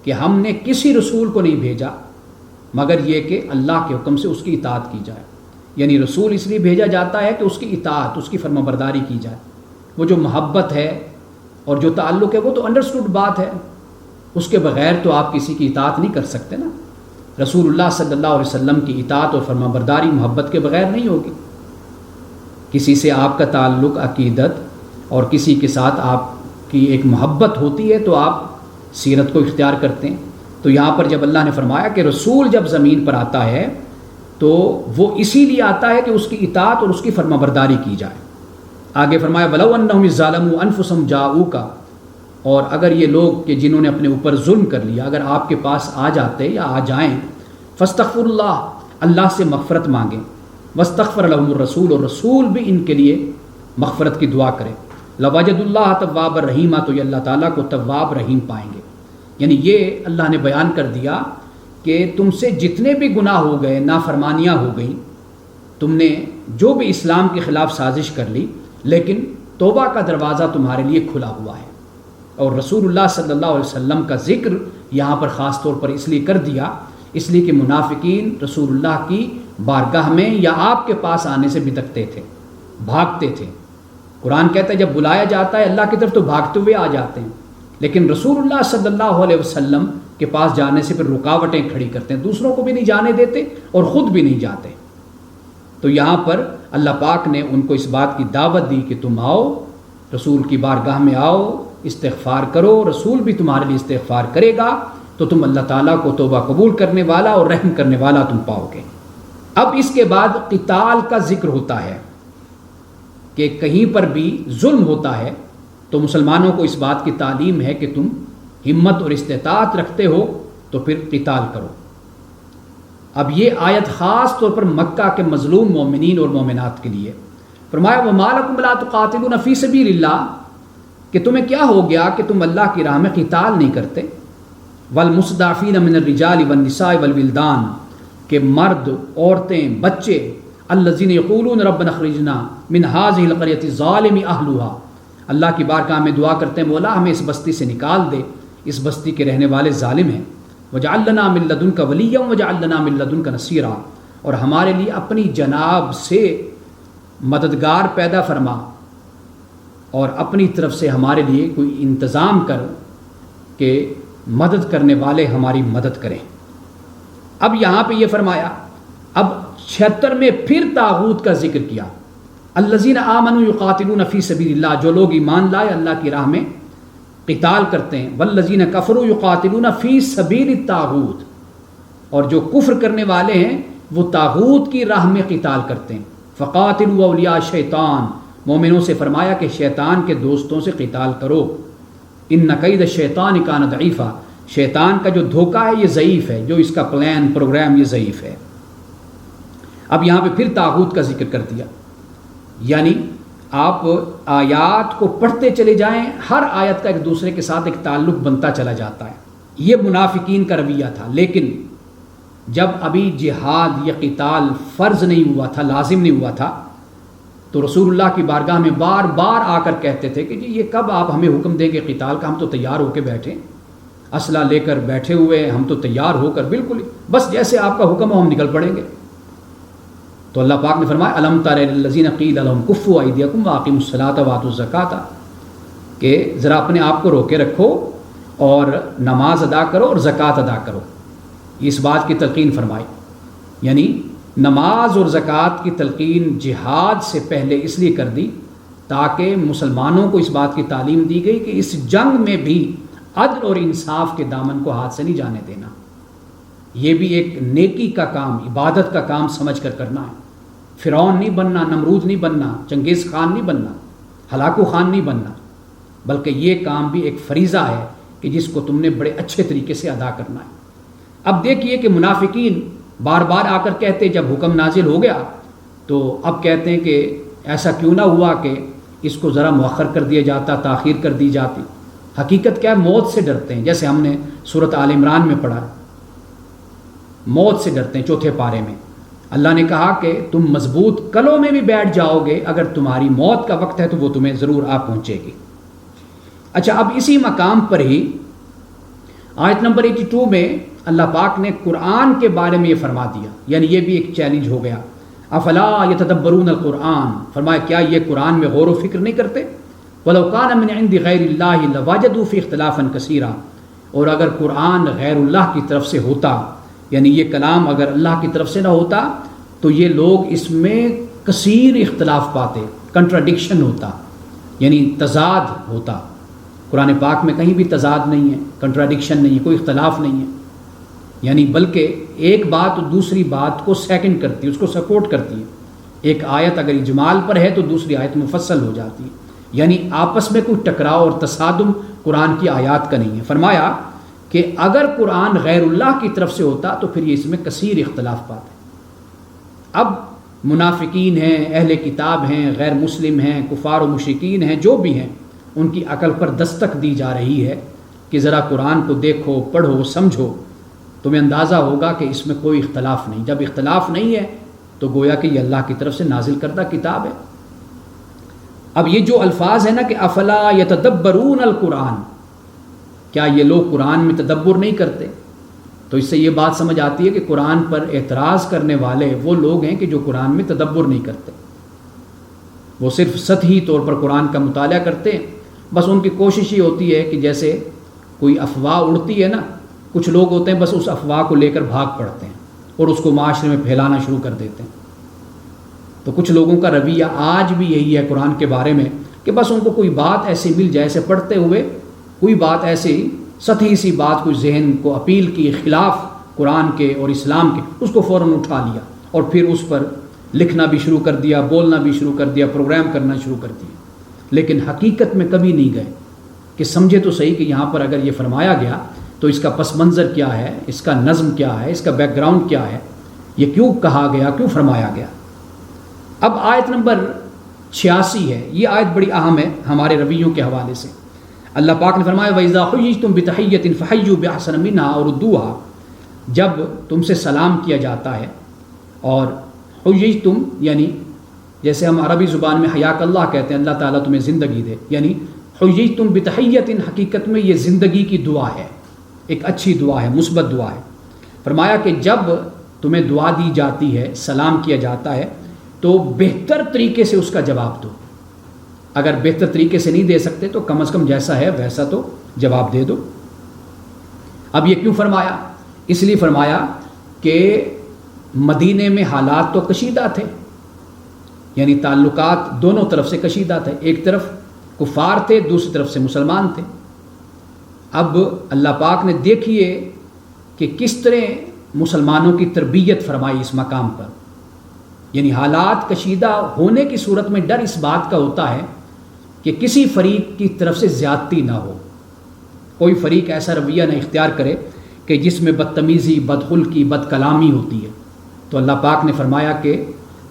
کہ ہم نے کسی رسول کو نہیں بھیجا مگر یہ کہ اللہ کے حکم سے اس کی اطاعت کی جائے۔ یعنی رسول اس لیے بھیجا جاتا ہے کہ اس کی اطاعت، اس کی فرمانبرداری کی جائے۔ وہ جو محبت ہے اور جو تعلق ہے وہ تو انڈرسٹوڈ بات ہے، اس کے بغیر تو آپ کسی کی اطاعت نہیں کر سکتے نا۔ رسول اللہ صلی اللہ علیہ وسلم کی اطاعت اور فرمانبرداری محبت کے بغیر نہیں ہوگی۔ کسی سے آپ کا تعلق عقیدت اور کسی کے ساتھ آپ کی ایک محبت ہوتی ہے تو آپ سیرت کو اختیار کرتے ہیں۔ تو یہاں پر جب اللہ نے فرمایا کہ رسول جب زمین پر آتا ہے تو وہ اسی لیے آتا ہے کہ اس کی اطاعت اور اس کی فرمانبرداری کی جائے۔ آگے فرمایا وَلَوْ أَنَّهُمْ ظَلَمُوا أَنفُسَهُمْ جَاءُوكَ، اور اگر یہ لوگ کہ جنہوں نے اپنے اوپر ظلم کر لیا اگر آپ کے پاس آ جاتے یا آ جائیں، فاستغفر اللہ سے مغفرت مانگیں، واستغفر لهم الرسول، اور رسول بھی ان کے لیے مغفرت کی دعا کرے، لوجد اللہ تواب الرحیم، تو یہ اللہ تعالیٰ کو تواب رحیم پائیں گے۔ یعنی یہ اللہ نے بیان کر دیا کہ تم سے جتنے بھی گناہ ہو گئے، نافرمانیاں ہو گئیں، تم نے جو بھی اسلام کے خلاف سازش کر لی، لیکن توبہ کا دروازہ تمہارے لیے کھلا ہوا ہے۔ اور رسول اللہ صلی اللہ علیہ وسلم کا ذکر یہاں پر خاص طور پر اس لیے کر دیا اس لیے کہ منافقین رسول اللہ کی بارگاہ میں یا آپ کے پاس آنے سے بدکتے تھے، بھاگتے تھے۔ قرآن کہتا ہے جب بلایا جاتا ہے اللہ کی طرف تو بھاگتے ہوئے آ جاتے ہیں، لیکن رسول اللہ صلی اللہ علیہ وسلم کے پاس جانے سے پھر رکاوٹیں کھڑی کرتے ہیں، دوسروں کو بھی نہیں جانے دیتے اور خود بھی نہیں جاتے۔ تو یہاں پر اللہ پاک نے ان کو اس بات کی دعوت دی کہ تم آؤ، رسول کی بارگاہ میں آؤ، استغفار کرو، رسول بھی تمہارے لیے استغفار کرے گا، تو تم اللہ تعالیٰ کو توبہ قبول کرنے والا اور رحم کرنے والا تم پاؤ گے۔ اب اس کے بعد قتال کا ذکر ہوتا ہے کہ کہیں پر بھی ظلم ہوتا ہے تو مسلمانوں کو اس بات کی تعلیم ہے کہ تم ہمت اور استطاعت رکھتے ہو تو پھر قتال کرو۔ اب یہ آیت خاص طور پر مکہ کے مظلوم مومنین اور مومنات کے لیے۔ فرمایا وَمَا لَكُمْ لَا تُقَاتِلُونَ فِي سَبِيلِ اللَّهِ، کہ تمہیں کیا ہو گیا کہ تم اللہ کی راہ میں قتال نہیں کرتے۔ وَالْمُسْتَضْعَفِينَ مِنَ الرِّجَالِ وَالنِّسَاءِ وَالْوِلْدَانِ، کہ مرد، عورتیں، بچے، الَّذِينَ يَقُولُونَ رَبَّنَا اخْرِجْنَا مِنْ هَٰذِهِ الْقَرْيَةِ الظَّالِمِ أَهْلُهَا، اللہ کی بارگاہ میں دعا کرتے ہیں مولا ہمیں اس بستی سے نکال دے اس بستی کے رہنے والے ظالم ہیں، وجعل لنا من لدنک ولیا وجعل لنا من لدنک نصیرا، اور ہمارے لیے اپنی جناب سے مددگار پیدا فرما اور اپنی طرف سے ہمارے لیے کوئی انتظام کر کہ مدد کرنے والے ہماری مدد کریں۔ اب یہاں پہ یہ فرمایا، اب 76 میں پھر طاغوت کا ذکر کیا، الذین آمنوا یقاتلون فی سبیل اللہ، جو لوگ ایمان لائے اللہ کی راہ میں قتال کرتے ہیں، والذین کفروا یقاتلون فی سبیل الطاغوت، اور جو کفر کرنے والے ہیں وہ طاغوت کی راہ میں قتال کرتے ہیں، فقاتلوا اولیاء الشیطان، مومنوں سے فرمایا کہ شیطان کے دوستوں سے قتال کرو، ان کید الشیطان کان ضعیفا، شیطان کا جو دھوکہ ہے یہ ضعیف ہے، جو اس کا پلان پروگرام یہ ضعیف ہے۔ اب یہاں پہ پھر طاغوت کا ذکر کر دیا، یعنی آپ آیات کو پڑھتے چلے جائیں، ہر آیت کا ایک دوسرے کے ساتھ ایک تعلق بنتا چلا جاتا ہے۔ یہ منافقین کا رویہ تھا، لیکن جب ابھی جہاد یا قتال فرض نہیں ہوا تھا، لازم نہیں ہوا تھا، تو رسول اللہ کی بارگاہ میں بار بار آ کر کہتے تھے کہ جی یہ کب آپ ہمیں حکم دیں گے قتال کا، ہم تو تیار ہو کے بیٹھے، اسلحہ لے کر بیٹھے ہوئے، ہم تو تیار ہو کر بالکل بس جیسے آپ کا حکم ہو ہم نکل پڑیں گے۔ تو اللہ پاک نے فرمایا الم تر الی الذین قیل لهم کفوا ایدیکم واقیموا الصلاۃ وآتوا الزکاۃ، کہ ذرا اپنے آپ کو روکے رکھو اور نماز ادا کرو اور زکوٰۃ ادا کرو، اس بات کی تلقین فرمائی، یعنی نماز اور زکوٰۃ کی تلقین جہاد سے پہلے اس لیے کر دی تاکہ مسلمانوں کو اس بات کی تعلیم دی گئی کہ اس جنگ میں بھی عدل اور انصاف کے دامن کو ہاتھ سے نہیں جانے دینا، یہ بھی ایک نیکی کا کام، عبادت کا کام سمجھ کر کرنا ہے۔ فرعون نہیں بننا، نمرود نہیں بننا، چنگیز خان نہیں بننا، ہلاکو خان نہیں بننا، بلکہ یہ کام بھی ایک فریضہ ہے کہ جس کو تم نے بڑے اچھے طریقے سے ادا کرنا ہے۔ اب دیکھیے کہ منافقین بار بار آ کر کہتے، جب حکم نازل ہو گیا تو اب کہتے ہیں کہ ایسا کیوں نہ ہوا کہ اس کو ذرا مؤخر کر دیا جاتا، تاخیر کر دی جاتی۔ حقیقت کیا ہے؟ موت سے ڈرتے ہیں، جیسے ہم نے سورۃ آل عمران میں پڑھا، موت سے ڈرتے ہیں۔ 4 پارے میں اللہ نے کہا کہ تم مضبوط کلوں میں بھی بیٹھ جاؤ گے، اگر تمہاری موت کا وقت ہے تو وہ تمہیں ضرور آ پہنچے گی۔ اچھا، اب اسی مقام پر ہی آیت نمبر 82 میں اللہ پاک نے قرآن کے بارے میں یہ فرما دیا، یعنی یہ بھی ایک چیلنج ہو گیا، افلا یتدبرون القرآن، فرمایا کیا یہ قرآن میں غور و فکر نہیں کرتے؟ وَلَوْ كَانَ مِنْ عِنْدِ غَيْرِ اللَّهِ لَوَجَدُوا فِيهِ اخْتِلَافًا كَثِيرًا، اور اگر قرآن غیر اللہ کی طرف سے ہوتا، یعنی یہ کلام اگر اللہ کی طرف سے نہ ہوتا تو یہ لوگ اس میں کثیر اختلاف پاتے، کنٹراڈکشن ہوتا، یعنی تضاد ہوتا۔ قرآن پاک میں کہیں بھی تضاد نہیں ہے، کنٹراڈکشن نہیں ہے، کوئی اختلاف نہیں ہے، یعنی بلکہ ایک بات دوسری بات کو سیکنڈ کرتی ہے، اس کو سپورٹ کرتی ہے۔ ایک آیت اگر اجمال پر ہے تو دوسری آیت مفصل ہو جاتی ہے، یعنی آپس میں کوئی ٹکراؤ اور تصادم قرآن کی آیات کا نہیں ہے۔ فرمایا کہ اگر قرآن غیر اللہ کی طرف سے ہوتا تو پھر یہ اس میں کثیر اختلاف پاتے۔ اب منافقین ہیں، اہل کتاب ہیں، غیر مسلم ہیں، کفار و مشرکین ہیں، جو بھی ہیں، ان کی عقل پر دستک دی جا رہی ہے کہ ذرا قرآن کو دیکھو، پڑھو، سمجھو، تمہیں اندازہ ہوگا کہ اس میں کوئی اختلاف نہیں۔ جب اختلاف نہیں ہے تو گویا کہ یہ اللہ کی طرف سے نازل کردہ کتاب ہے۔ اب یہ جو الفاظ ہیں نا کہ افلا یتدبرون القرآن، کیا یہ لوگ قرآن میں تدبر نہیں کرتے؟ تو اس سے یہ بات سمجھ آتی ہے کہ قرآن پر اعتراض کرنے والے وہ لوگ ہیں کہ جو قرآن میں تدبر نہیں کرتے، وہ صرف سطحی طور پر قرآن کا مطالعہ کرتے ہیں۔ بس ان کی کوشش یہ ہوتی ہے کہ جیسے کوئی افواہ اڑتی ہے نا، کچھ لوگ ہوتے ہیں بس اس افواہ کو لے کر بھاگ پڑتے ہیں اور اس کو معاشرے میں پھیلانا شروع کر دیتے ہیں۔ تو کچھ لوگوں کا رویہ آج بھی یہی ہے قرآن کے بارے میں کہ بس ان کو کوئی بات ایسی مل جائے، ایسے پڑھتے ہوئے کوئی بات ایسی سطحی سی بات کوئی ذہن کو اپیل کی، خلاف قرآن کے اور اسلام کے، اس کو فوراً اٹھا لیا اور پھر اس پر لکھنا بھی شروع کر دیا، بولنا بھی شروع کر دیا، پروگرام کرنا شروع کر دیا۔ لیکن حقیقت میں کبھی نہیں گئے کہ سمجھے تو صحیح کہ یہاں پر اگر یہ فرمایا گیا تو اس کا پس منظر کیا ہے، اس کا نظم کیا ہے، اس کا بیک گراؤنڈ کیا ہے، یہ کیوں کہا گیا، کیوں فرمایا گیا۔ اب آیت نمبر 86 ہے، یہ آیت بڑی اہم ہے ہمارے رویوں کے حوالے سے۔ اللہ پاک نے فرمایا وَإِذَا حُيِّيتُم بِتَحِيَّةٍ فَحَيُّوا بِأَحْسَنَ مِنْهَا أَوْ رُدُّوهَا، جب تم سے سلام کیا جاتا ہے، اور حُيِّيتُم یعنی جیسے ہم عربی زبان میں حیاک اللہ کہتے ہیں، اللہ تعالیٰ تمہیں زندگی دے، یعنی حییتم بتحیۃ، حقیقت میں یہ زندگی کی دعا ہے، ایک اچھی دعا ہے، مثبت دعا ہے۔ فرمایا کہ جب تمہیں دعا دی جاتی ہے، سلام کیا جاتا ہے، تو بہتر طریقے سے اس کا جواب دو۔ اگر بہتر طریقے سے نہیں دے سکتے تو کم از کم جیسا ہے ویسا تو جواب دے دو۔ اب یہ کیوں فرمایا؟ اس لیے فرمایا کہ مدینے میں حالات تو کشیدہ تھے، یعنی تعلقات دونوں طرف سے کشیدہ تھے، ایک طرف کفار تھے، دوسری طرف سے مسلمان تھے۔ اب اللہ پاک نے دیکھیے کہ کس طرح مسلمانوں کی تربیت فرمائی اس مقام پر، یعنی حالات کشیدہ ہونے کی صورت میں ڈر اس بات کا ہوتا ہے کہ کسی فریق کی طرف سے زیادتی نہ ہو، کوئی فریق ایسا رویہ نہ اختیار کرے کہ جس میں بدتمیزی، بدخلقی، بد کلامی ہوتی ہے۔ تو اللہ پاک نے فرمایا کہ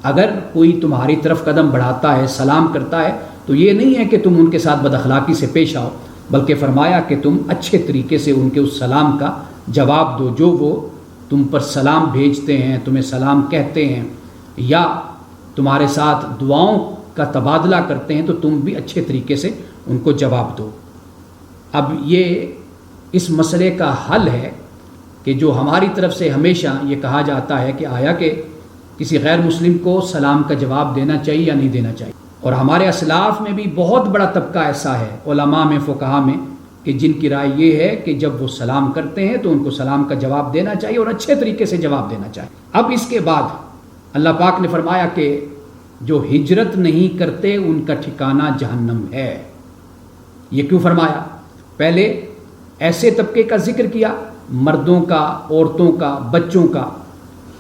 اگر کوئی تمہاری طرف قدم بڑھاتا ہے، سلام کرتا ہے، تو یہ نہیں ہے کہ تم ان کے ساتھ بد اخلاقی سے پیش آؤ، بلکہ فرمایا کہ تم اچھے طریقے سے ان کے اس سلام کا جواب دو، جو وہ تم پر سلام بھیجتے ہیں، تمہیں سلام کہتے ہیں یا تمہارے ساتھ دعاؤں کا تبادلہ کرتے ہیں، تو تم بھی اچھے طریقے سے ان کو جواب دو۔ اب یہ اس مسئلے کا حل ہے کہ جو ہماری طرف سے ہمیشہ یہ کہا جاتا ہے کہ آیا کہ کسی غیر مسلم کو سلام کا جواب دینا چاہیے یا نہیں دینا چاہیے، اور ہمارے اسلاف میں بھی بہت بڑا طبقہ ایسا ہے، علماء میں، فقہاء میں، کہ جن کی رائے یہ ہے کہ جب وہ سلام کرتے ہیں تو ان کو سلام کا جواب دینا چاہیے اور اچھے طریقے سے جواب دینا چاہیے۔ اب اس کے بعد اللہ پاک نے فرمایا کہ جو ہجرت نہیں کرتے ان کا ٹھکانہ جہنم ہے۔ یہ کیوں فرمایا؟ پہلے ایسے طبقے کا ذکر کیا، مردوں کا، عورتوں کا، بچوں کا،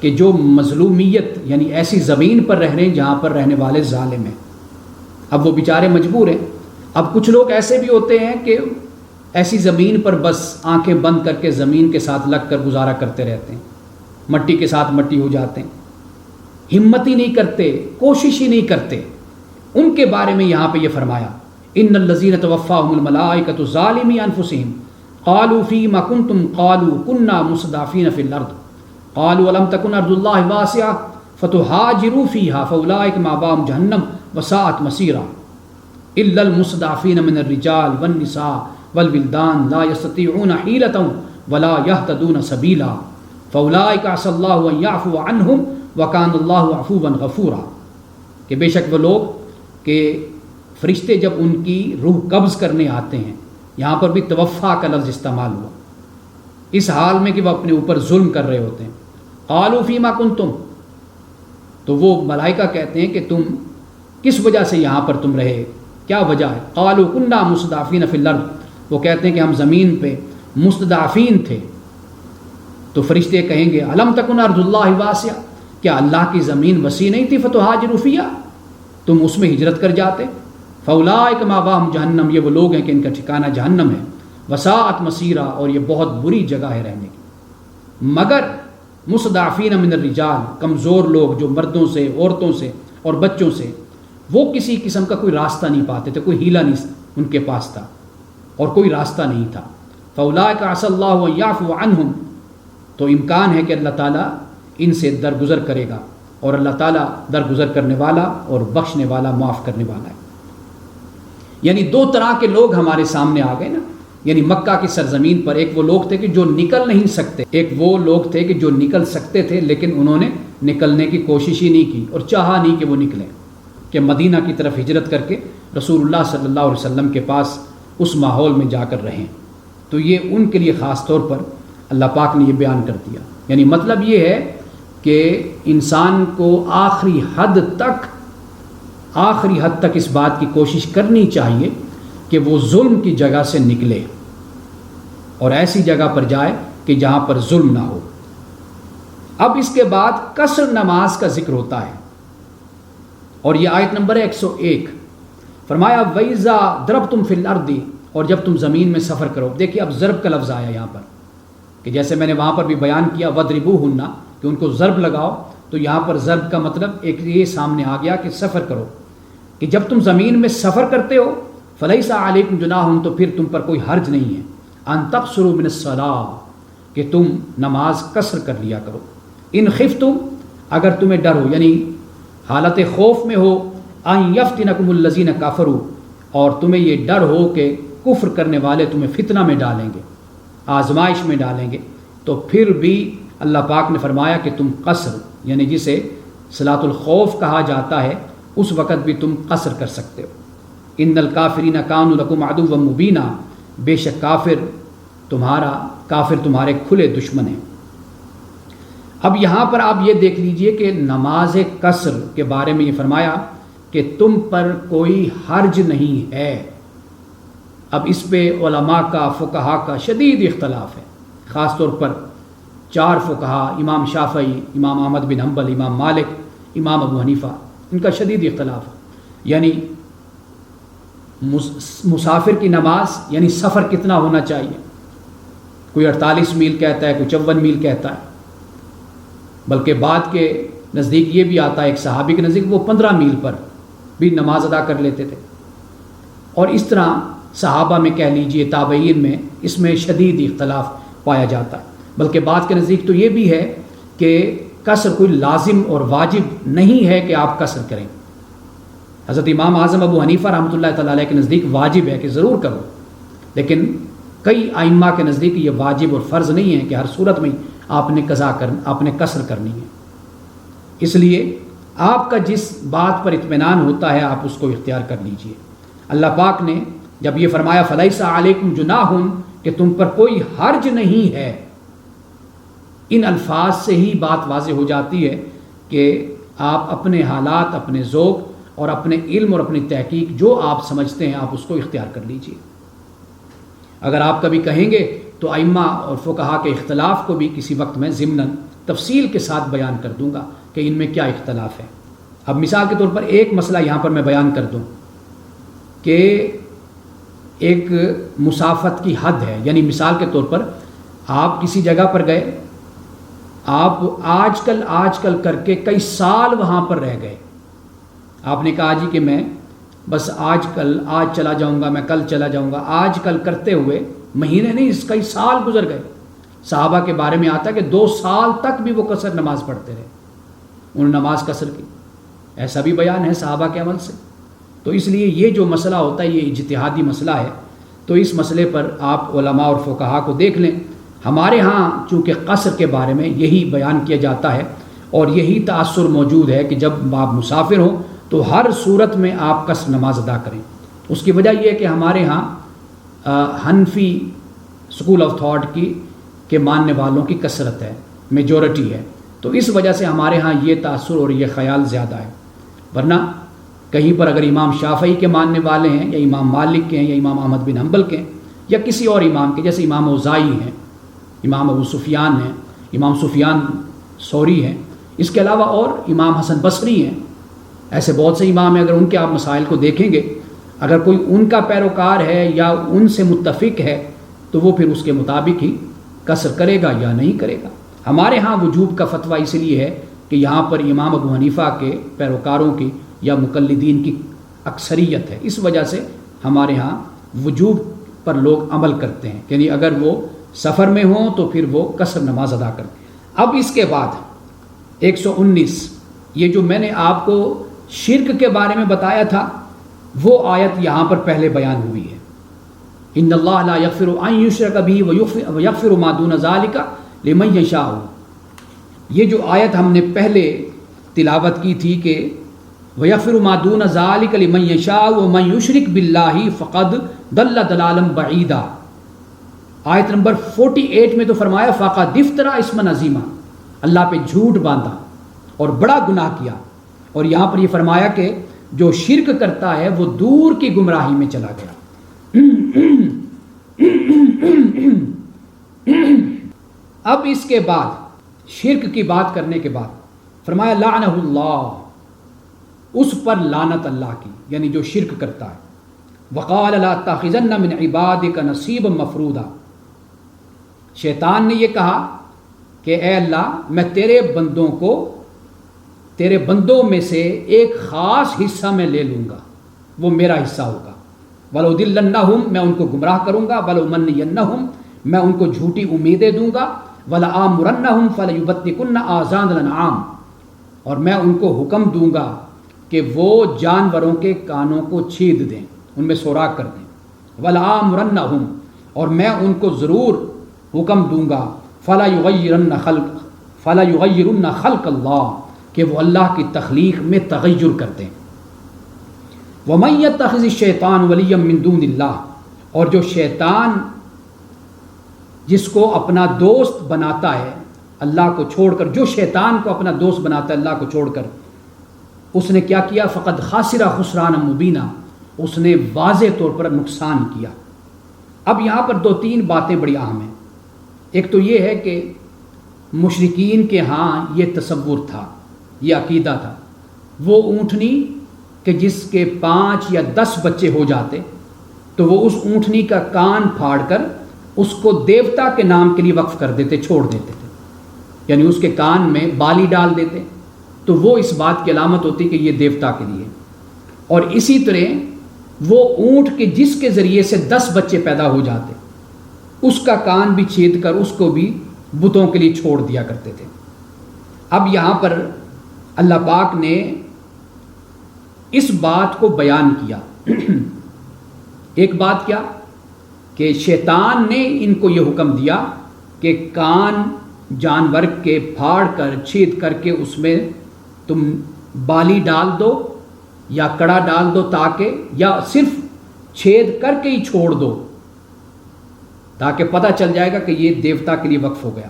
کہ جو مظلومیت یعنی ایسی زمین پر رہ رہے ہیں جہاں پر رہنے والے ظالم ہیں، اب وہ بیچارے مجبور ہیں۔ اب کچھ لوگ ایسے بھی ہوتے ہیں کہ ایسی زمین پر بس آنکھیں بند کر کے زمین کے ساتھ لگ کر گزارا کرتے رہتے ہیں، مٹی کے ساتھ مٹی ہو جاتے ہیں، ہمت ہی نہیں کرتے، کوشش ہی نہیں کرتے۔ ان کے بارے میں یہاں پہ یہ فرمایا، ان الذین توفاہم الملائکۃ ظالمی انفسہم قالوا فیما کنتم قالوا کنا مستضعفین فی الارض قالوا الم تکن ارض اللہ واسعہ فتہاجروا فیہا فاولئک مأواہم جہنم وساءت مصیرا الا المستضعفین من الرجال والنساء والولدان لا یستطیعون حیلۃ ولا یہتدون سبیلا فاولئک عسى اللہ ان یعفو عنہم وکان اللہ عفوا غفورا، کہ بے شک وہ لوگ کہ فرشتے جب ان کی روح قبض کرنے آتے ہیں، یہاں پر بھی توفا کا لفظ استعمال ہوا، اس حال میں کہ وہ اپنے اوپر ظلم کر رہے ہوتے ہیں۔ قالوا فیما کنتم، تو وہ ملائکہ کہتے ہیں کہ تم کس وجہ سے یہاں پر تم رہے، کیا وجہ ہے؟ قالوا کنا مستضعفین فی الارض، وہ کہتے ہیں کہ ہم زمین پہ مستضعفین تھے۔ تو فرشتے کہیں گے الم تکن ارض اللہ واسعہ، کیا اللہ کی زمین وسیع نہیں تھی؟ فتہاجروا فیہا، تم اس میں ہجرت کر جاتے۔ فاولئک مأواہم جہنم، یہ وہ لوگ ہیں کہ ان کا ٹھکانہ جہنم ہے، وساءت مصیرا، اور یہ بہت بری جگہ ہے رہنے کی۔ مگر مستضعفین من الرجال، کمزور لوگ جو مردوں سے، عورتوں سے اور بچوں سے، وہ کسی قسم کا کوئی راستہ نہیں پاتے تھے، کوئی ہیلہ نہیں ان کے پاس تھا اور کوئی راستہ نہیں تھا۔ فاولئک عسى اللہ ان یعفو عنہم، تو امکان ہے کہ اللہ تعالیٰ ان سے درگزر کرے گا، اور اللہ تعالیٰ درگزر کرنے والا اور بخشنے والا، معاف کرنے والا ہے۔ یعنی دو طرح کے لوگ ہمارے سامنے آ گئے نا، یعنی مکہ کی سرزمین پر ایک وہ لوگ تھے کہ جو نکل نہیں سکتے، ایک وہ لوگ تھے کہ جو نکل سکتے تھے لیکن انہوں نے نکلنے کی کوشش ہی نہیں کی اور چاہا نہیں کہ وہ نکلیں، کہ مدینہ کی طرف ہجرت کر کے رسول اللہ صلی اللہ علیہ وسلم کے پاس اس ماحول میں جا کر رہیں۔ تو یہ ان کے لیے خاص طور پر اللہ پاک نے یہ بیان کر دیا، یعنی مطلب یہ ہے کہ انسان کو آخری حد تک اس بات کی کوشش کرنی چاہیے کہ وہ ظلم کی جگہ سے نکلے اور ایسی جگہ پر جائے کہ جہاں پر ظلم نہ ہو۔ اب اس کے بعد قصر نماز کا ذکر ہوتا ہے، اور یہ آیت نمبر 101، فرمایا وَإِذَا ضَرَبْتُمْ فِي الْأَرْضِ، اور جب تم زمین میں سفر کرو۔ دیکھیے اب ضرب کا لفظ آیا یہاں پر، کہ جیسے میں نے وہاں پر بھی بیان کیا وَضْرِبُوهُنَّ، کہ ان کو ضرب لگاؤ، تو یہاں پر ضرب کا مطلب ایک یہ سامنے آ گیا کہ سفر کرو، کہ جب تم زمین میں سفر کرتے ہو فَلَيْسَ عَلَيْكُمْ جُنَاحٌ، تو پھر تم پر کوئی حرج نہیں ہے، أَن تَقْصُرُوا مِنَ الصَّلَاةِ، کہ تم نماز قصر کر لیا کرو۔ ان خفتم، اگر تمہیں ڈر ہو، یعنی حالت خوف میں ہو، أَن يَفْتِنَكُمُ الَّذِينَ كَفَرُوا، اور تمہیں یہ ڈر ہو کہ کفر کرنے والے تمہیں فتنہ میں ڈالیں گے، آزمائش میں ڈالیں گے، تو پھر بھی اللہ پاک نے فرمایا کہ تم قصر، یعنی جسے صلاۃ الخوف کہا جاتا ہے، اس وقت بھی تم قصر کر سکتے ہو۔ ان الکافرین کانوا لکم عدوا مبینا، بے شک کافر تمہارے کھلے دشمن ہیں۔ اب یہاں پر آپ یہ دیکھ لیجئے کہ نماز قصر کے بارے میں یہ فرمایا کہ تم پر کوئی حرج نہیں ہے۔ اب اس پہ علماء کا، فقہاء کا شدید اختلاف ہے، خاص طور پر 4 فقہاء، امام شافعی، امام احمد بن حنبل، امام مالک، امام ابو حنیفہ، ان کا شدید اختلاف ہے۔ یعنی مسافر کی نماز، یعنی سفر کتنا ہونا چاہیے؟ کوئی 48 میل کہتا ہے، کوئی 54 میل کہتا ہے، بلکہ بعد کے نزدیک یہ بھی آتا ہے، ایک صحابی کے نزدیک وہ 15 میل پر بھی نماز ادا کر لیتے تھے۔ اور اس طرح صحابہ میں کہہ لیجئے، تابعین میں اس میں شدید اختلاف پایا جاتا ہے۔ بلکہ بعد کے نزدیک تو یہ بھی ہے کہ قصر کوئی لازم اور واجب نہیں ہے کہ آپ قصر کریں۔ حضرت امام اعظم ابو حنیفہ رحمۃ اللہ تعالیٰ علیہ کے نزدیک واجب ہے کہ ضرور کرو، لیکن کئی ائمہ کے نزدیک یہ واجب اور فرض نہیں ہے کہ ہر صورت میں آپ نے قصر کرنی ہے۔ اس لیے آپ کا جس بات پر اطمینان ہوتا ہے آپ اس کو اختیار کر لیجئے۔ اللہ پاک نے جب یہ فرمایا فَلَيْسَ عَلَيْكُمْ جُنَاحٌ، کہ تم پر کوئی حرج نہیں ہے، ان الفاظ سے ہی بات واضح ہو جاتی ہے کہ آپ اپنے حالات، اپنے ذوق اور اپنے علم اور اپنی تحقیق جو آپ سمجھتے ہیں آپ اس کو اختیار کر لیجئے۔ اگر آپ کبھی کہیں گے تو ائمہ اور فقہاء کے اختلاف کو بھی کسی وقت میں ضمناً تفصیل کے ساتھ بیان کر دوں گا کہ ان میں کیا اختلاف ہے۔ اب مثال کے طور پر ایک مسئلہ یہاں پر میں بیان کر دوں کہ ایک مسافت کی حد ہے، یعنی مثال کے طور پر آپ کسی جگہ پر گئے، آپ آج کل کر کے کئی سال وہاں پر رہ گئے، آپ نے کہا جی کہ میں بس آج چلا جاؤں گا، میں کل چلا جاؤں گا، آج کل کرتے ہوئے مہینے نہیں کئی سال گزر گئے۔ صحابہ کے بارے میں آتا ہے کہ 2 سال تک بھی وہ قصر نماز پڑھتے رہے، انہوں نے نماز قصر کی، ایسا بھی بیان ہے صحابہ کے عمل سے۔ تو اس لیے یہ جو مسئلہ ہوتا ہے یہ اجتہادی مسئلہ ہے، تو اس مسئلے پر آپ علماء اور فقہاء کو دیکھ لیں۔ ہمارے ہاں چونکہ قصر کے بارے میں یہی بیان کیا جاتا ہے اور یہی تأثر موجود ہے کہ جب آپ مسافر ہوں تو ہر صورت میں آپ قصر نماز ادا کریں۔ اس کی وجہ یہ ہے کہ ہمارے ہاں حنفی سکول آف تھاٹ کے ماننے والوں کی کثرت ہے، میجورٹی ہے، تو اس وجہ سے ہمارے ہاں یہ تأثر اور یہ خیال زیادہ ہے۔ ورنہ کہیں پر اگر امام شافعی کے ماننے والے ہیں یا امام مالک کے ہیں یا امام احمد بن حنبل کے ہیں یا کسی اور امام کے، جیسے امام اوزاعی ہیں، امام ابو سفیان ہیں، امام سفیان ثوری ہیں، اس کے علاوہ اور امام حسن بصری ہیں، ایسے بہت سے امام ہیں، اگر ان کے آپ مسائل کو دیکھیں گے، اگر کوئی ان کا پیروکار ہے یا ان سے متفق ہے تو وہ پھر اس کے مطابق ہی قصر کرے گا یا نہیں کرے گا۔ ہمارے ہاں وجوب کا فتویٰ اس لیے ہے کہ یہاں پر امام ابو حنیفہ کے پیروکاروں کی یا مقلدین کی اکثریت ہے، اس وجہ سے ہمارے ہاں وجوب پر لوگ عمل کرتے ہیں، یعنی اگر وہ سفر میں ہوں تو پھر وہ قصر نماز ادا کرتے ہیں۔ اب اس کے بعد 119 یہ جو میں نے آپ کو شرک کے بارے میں بتایا تھا وہ آیت یہاں پر پہلے بیان ہوئی ہے، ان اللہ لا یغفر ان یشرک بہ ویغفر ما دون ذلک لمن یشاء۔ یہ جو آیت ہم نے پہلے تلاوت کی تھی کہ ویغفر ما دون ذلک لمن یشاء ومن یشرک باللہ فقد ضل ضلالا بعیدا، آیت نمبر 48 میں تو فرمایا فقد افترا اسما عظیما، اللہ پہ جھوٹ باندھا اور بڑا گناہ کیا، اور یہاں پر یہ فرمایا کہ جو شرک کرتا ہے وہ دور کی گمراہی میں چلا گیا۔ اب اس کے بعد شرک کی بات کرنے کے بعد فرمایا لعنہ اللہ، اس پر لعنت اللہ کی، یعنی جو شرک کرتا ہے۔ وقال لا تتخذن من عبادک نصیبا مفروضا، شیطان نے یہ کہا کہ اے اللہ میں تیرے بندوں میں سے ایک خاص حصہ میں لے لوں گا، وہ میرا حصہ ہوگا۔ وَلَأُضِلَّنَّهُمْ، میں ان کو گمراہ کروں گا، وَلَأُمَنِّيَنَّهُمْ، میں ان کو جھوٹی امیدیں دوں گا، وَلَآمُرَنَّهُمْ فَلَيُبَتِّكُنَّ آذَانَ الْأَنْعَامِ، اور میں ان کو حکم دوں گا کہ وہ جانوروں کے کانوں کو چھید دیں۔ ان میں سوراخ کر دیں. وَلَآمُرَنَّهُمْ، اور میں ان کو ضرور حکم دوں گا، فَلَا يُغَيِّرُنَّ خَلْقَ اللَّهِ، کہ وہ اللہ کی تخلیق میں تغیر کر دیں. وَمَن يَتَّخِذِ الشَّيْطَانُ وَلِيًّا مِّن دُونِ اللَّهِ، اور جو شیطان جس کو اپنا دوست بناتا ہے اللہ کو چھوڑ کر، جو شیطان کو اپنا دوست بناتا ہے اللہ کو چھوڑ کر، اس نے کیا کیا؟ فقد خاسر خسرانا مبینہ، اس نے واضح طور پر نقصان کیا. اب یہاں پر 2-3 باتیں بڑی اہم ہیں. ایک تو یہ ہے کہ مشرکین کے ہاں یہ تصور تھا، یہ عقیدہ تھا، وہ اونٹنی کہ جس کے 5 یا 10 بچے ہو جاتے تو وہ اس اونٹنی کا کان پھاڑ کر اس کو دیوتا کے نام کے لیے وقف کر دیتے، چھوڑ دیتے تھے، یعنی اس کے کان میں بالی ڈال دیتے تو وہ اس بات کی علامت ہوتی کہ یہ دیوتا کے لیے. اور اسی طرح وہ اونٹ کے جس کے ذریعے سے 10 بچے پیدا ہو جاتے اس کا کان بھی چھید کر اس کو بھی بتوں کے لیے چھوڑ دیا کرتے تھے. اب یہاں پر اللہ پاک نے اس بات کو بیان کیا. ایک بات کیا کہ شیطان نے ان کو یہ حکم دیا کہ کان جانور کے پھاڑ کر چھید کر کے اس میں تم بالی ڈال دو یا کڑا ڈال دو، تاکہ یا صرف چھید کر کے ہی چھوڑ دو تاکہ پتہ چل جائے گا کہ یہ دیوتا کے لیے وقف ہو گیا.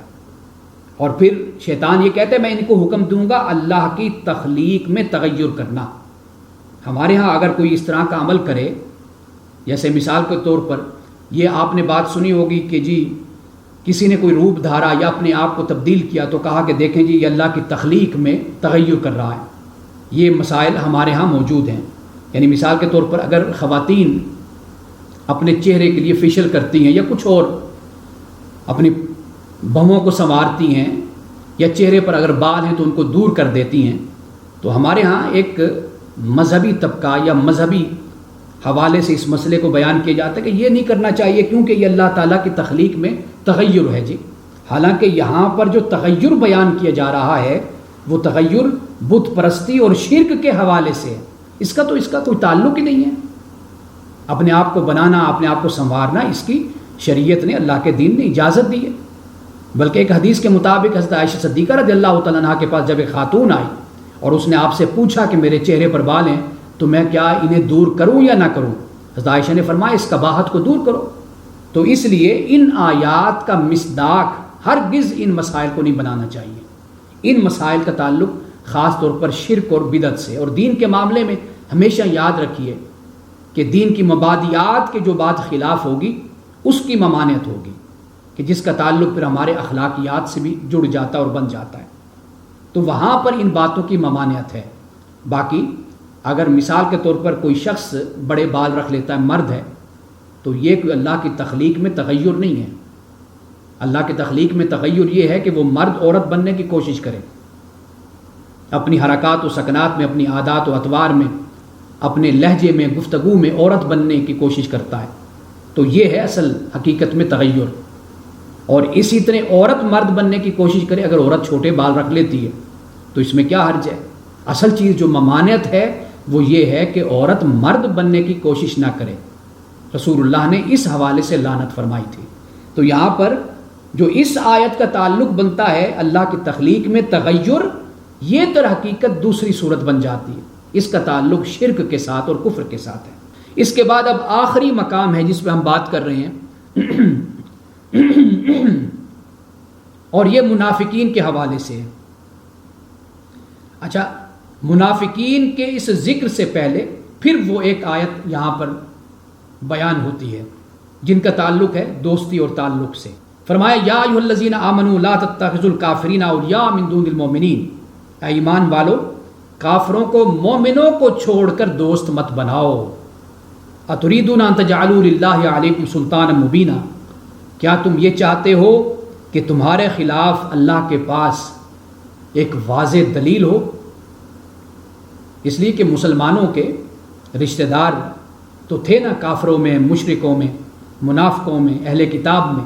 اور پھر شیطان یہ کہتے ہیں میں ان کو حکم دوں گا اللہ کی تخلیق میں تغیر کرنا. ہمارے ہاں اگر کوئی اس طرح کا عمل کرے، جیسے مثال کے طور پر یہ آپ نے بات سنی ہوگی کہ جی کسی نے کوئی روپ دھارا یا اپنے آپ کو تبدیل کیا تو کہا کہ دیکھیں جی یہ اللہ کی تخلیق میں تغیر کر رہا ہے. یہ مسائل ہمارے ہاں موجود ہیں. یعنی مثال کے طور پر اگر خواتین اپنے چہرے کے لیے فیشل کرتی ہیں یا کچھ اور اپنی بہووں کو سنوارتی ہیں یا چہرے پر اگر بال ہیں تو ان کو دور کر دیتی ہیں، تو ہمارے ہاں ایک مذہبی طبقہ یا مذہبی حوالے سے اس مسئلے کو بیان کیا جاتا ہے کہ یہ نہیں کرنا چاہیے کیونکہ یہ اللہ تعالیٰ کی تخلیق میں تغیر ہے. جی حالانکہ یہاں پر جو تغیر بیان کیا جا رہا ہے وہ تغیر بت پرستی اور شرک کے حوالے سے ہے. اس کا کوئی تعلق ہی نہیں ہے. اپنے آپ کو بنانا، اپنے آپ کو سنوارنا، اس کی شریعت نے، اللہ کے دین نے اجازت دی ہے. بلکہ ایک حدیث کے مطابق حضرت عائشہ صدیقہ رضی اللہ تعالیٰ عنہ کے پاس جب ایک خاتون آئی اور اس نے آپ سے پوچھا کہ میرے چہرے پر بال ہیں تو میں کیا انہیں دور کروں یا نہ کروں؟ حضرت عائشہ نے فرمایا اس قباحت کو دور کرو. تو اس لیے ان آیات کا مصداق ہرگز ان مسائل کو نہیں بنانا چاہیے. ان مسائل کا تعلق خاص طور پر شرک اور بدعت سے. اور دین کے معاملے میں ہمیشہ یاد رکھیے کہ دین کی مبادیات کے جو بات خلاف ہوگی اس کی ممانعت ہوگی، کہ جس کا تعلق پھر ہمارے اخلاقیات سے بھی جڑ جاتا اور بن جاتا ہے. تو وہاں پر ان باتوں کی ممانعت ہے. باقی اگر مثال کے طور پر کوئی شخص بڑے بال رکھ لیتا ہے، مرد ہے، تو یہ کوئی اللہ کی تخلیق میں تغیر نہیں ہے. اللہ کی تخلیق میں تغیر یہ ہے کہ وہ مرد عورت بننے کی کوشش کرے، اپنی حرکات و سکنات میں، اپنی عادات و اطوار میں، اپنے لہجے میں، گفتگو میں عورت بننے کی کوشش کرتا ہے. تو یہ ہے اصل حقیقت میں تغیر. اور اسی طرح عورت مرد بننے کی کوشش کرے، اگر عورت چھوٹے بال رکھ لیتی ہے تو اس میں کیا حرج ہے؟ اصل چیز جو ممانعت ہے وہ یہ ہے کہ عورت مرد بننے کی کوشش نہ کرے. رسول اللہ نے اس حوالے سے لعنت فرمائی تھی. تو یہاں پر جو اس آیت کا تعلق بنتا ہے اللہ کی تخلیق میں تغیر، یہ در حقیقت دوسری صورت بن جاتی ہے. اس کا تعلق شرک کے ساتھ اور کفر کے ساتھ ہے. اس کے بعد اب آخری مقام ہے جس پہ ہم بات کر رہے ہیں اور یہ منافقین کے حوالے سے ہے. اچھا، منافقین کے اس ذکر سے پہلے پھر وہ ایک آیت یہاں پر بیان ہوتی ہے جن کا تعلق ہے دوستی اور تعلق سے. فرمایا یا ایھا الذین آمنوا لا تتخذوا الکافرین اولیاء من دون المؤمنین، اے ایمان والو کافروں کو مومنوں کو چھوڑ کر دوست مت بناؤ. اتریدون ان تجعلوا للہ علیکم سلطانا مبینا، کیا تم یہ چاہتے ہو کہ تمہارے خلاف اللہ کے پاس ایک واضح دلیل ہو؟ اس لیے کہ مسلمانوں کے رشتہ دار تو تھے نا کافروں میں، مشرکوں میں، منافقوں میں، اہل کتاب میں.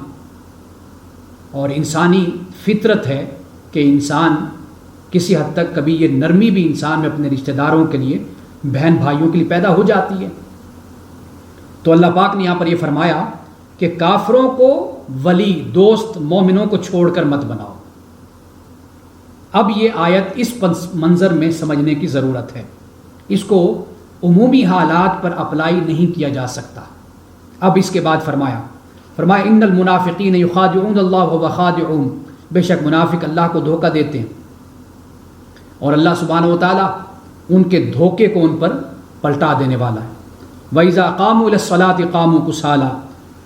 اور انسانی فطرت ہے کہ انسان کسی حد تک کبھی یہ نرمی بھی انسان میں اپنے رشتہ داروں کے لیے، بہن بھائیوں کے لیے پیدا ہو جاتی ہے. تو اللہ پاک نے یہاں پر یہ فرمایا کہ کافروں کو ولی دوست مومنوں کو چھوڑ کر مت بناؤ۔ اب یہ آیت اس منظر میں سمجھنے کی ضرورت ہے، اس کو عمومی حالات پر اپلائی نہیں کیا جا سکتا۔ اب اس کے بعد فرمایا ان المنافقین یخادعون اللہ وهو خادعهم، بے شک منافق اللہ کو دھوکہ دیتے ہیں اور اللہ سبحانہ و تعالیٰ ان کے دھوکے کو ان پر پلٹا دینے والا ہے۔ وَإِذَا قَامُوا إِلَى الصَّلَاةِ قَامُوا كُسَالَىٰ،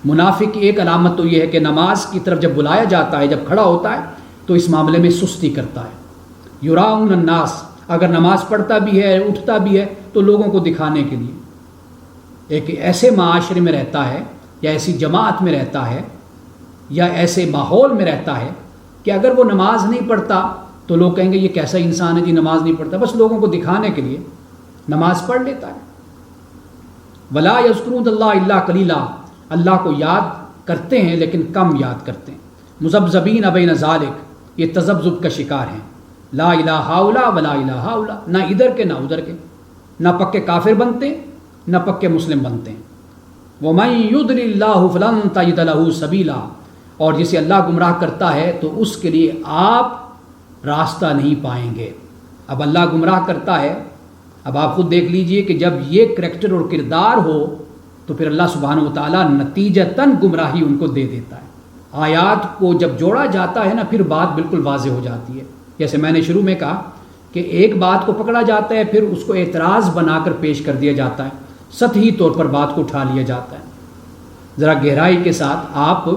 منافق کی ایک علامت تو یہ ہے کہ نماز کی طرف جب بلایا جاتا ہے، جب کھڑا ہوتا ہے تو اس معاملے میں سستی کرتا ہے۔ یراؤن الناس، اگر نماز پڑھتا بھی ہے اٹھتا بھی ہے تو لوگوں کو دکھانے کے لیے، ایک ایسے معاشرے میں رہتا ہے یا ایسی جماعت میں رہتا ہے یا ایسے ماحول میں رہتا ہے کہ اگر وہ نماز نہیں پڑھتا تو لوگ کہیں گے یہ کیسا انسان ہے جی نماز نہیں پڑھتا، بس لوگوں کو دکھانے کے لیے نماز پڑھ لیتا ہے۔ ولا یذکرون اللہ الا قلیلا، اللہ کو یاد کرتے ہیں لیکن کم یاد کرتے ہیں۔ مذبذبین بین ذالک، یہ تذبذب کا شکار ہیں۔ لا الہ ہؤلاء ولا الہ ہؤلاء، نہ ادھر کے نہ ادھر کے، نہ پکے کافر بنتے نہ پکے مسلم بنتے ہیں۔ وَمَن يُضْلِلِ اللَّهُ فَلَن تَجِدَ لَهُ سَبِيلًا، اور جسے اللہ گمراہ کرتا ہے تو اس کے لیے آپ راستہ نہیں پائیں گے۔ اب اللہ گمراہ کرتا ہے، اب آپ خود دیکھ لیجئے کہ جب یہ کریکٹر اور کردار ہو تو پھر اللہ سبحانہ و تعالیٰ نتیجتاً گمراہی ان کو دے دیتا ہے۔ آیات کو جب جوڑا جاتا ہے نا پھر بات بالکل واضح ہو جاتی ہے۔ جیسے میں نے شروع میں کہا کہ ایک بات کو پکڑا جاتا ہے پھر اس کو اعتراض بنا کر پیش کر دیا جاتا ہے، سطحی طور پر بات کو اٹھا لیا جاتا ہے۔ ذرا گہرائی کے ساتھ آپ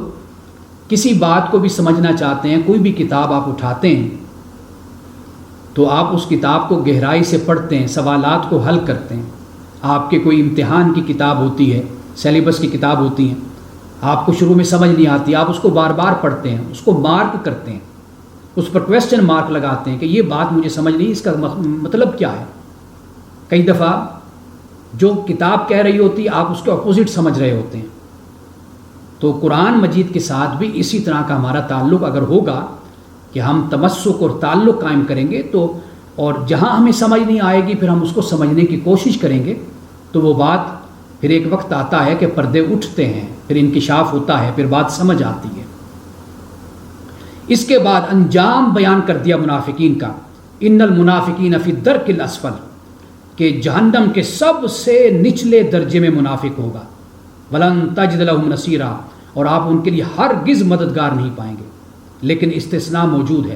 کسی بات کو بھی سمجھنا چاہتے ہیں، کوئی بھی کتاب آپ اٹھاتے ہیں تو آپ اس کتاب کو گہرائی سے پڑھتے ہیں، سوالات کو حل کرتے ہیں۔ آپ کے کوئی امتحان کی کتاب ہوتی ہے، سیلیبس کی کتاب ہوتی ہیں، آپ کو شروع میں سمجھ نہیں آتی، آپ اس کو بار بار پڑھتے ہیں، اس کو مارک کرتے ہیں، اس پر کویسچن مارک لگاتے ہیں کہ یہ بات مجھے سمجھ نہیں، اس کا مطلب کیا ہے۔ کئی دفعہ جو کتاب کہہ رہی ہوتی ہے آپ اس کے اپوزٹ سمجھ رہے ہوتے ہیں۔ تو قرآن مجید کے ساتھ بھی اسی طرح کا ہمارا تعلق اگر ہوگا کہ ہم تمسک اور تعلق قائم کریں گے تو، اور جہاں ہمیں سمجھ نہیں آئے گی پھر ہم اس کو سمجھنے کی کوشش کریں گے تو وہ بات پھر ایک وقت آتا ہے کہ پردے اٹھتے ہیں، پھر انکشاف ہوتا ہے، پھر بات سمجھ آتی ہے۔ اس کے بعد انجام بیان کر دیا منافقین کا، ان المنافقین فی الدرک الاسفل، کہ جہنم کے سب سے نچلے درجے میں منافق ہوگا۔ ولن تجد لهم نصیرا، اور آپ ان کے لیے ہرگز مددگار نہیں پائیں گے۔ لیکن استثناء موجود ہے،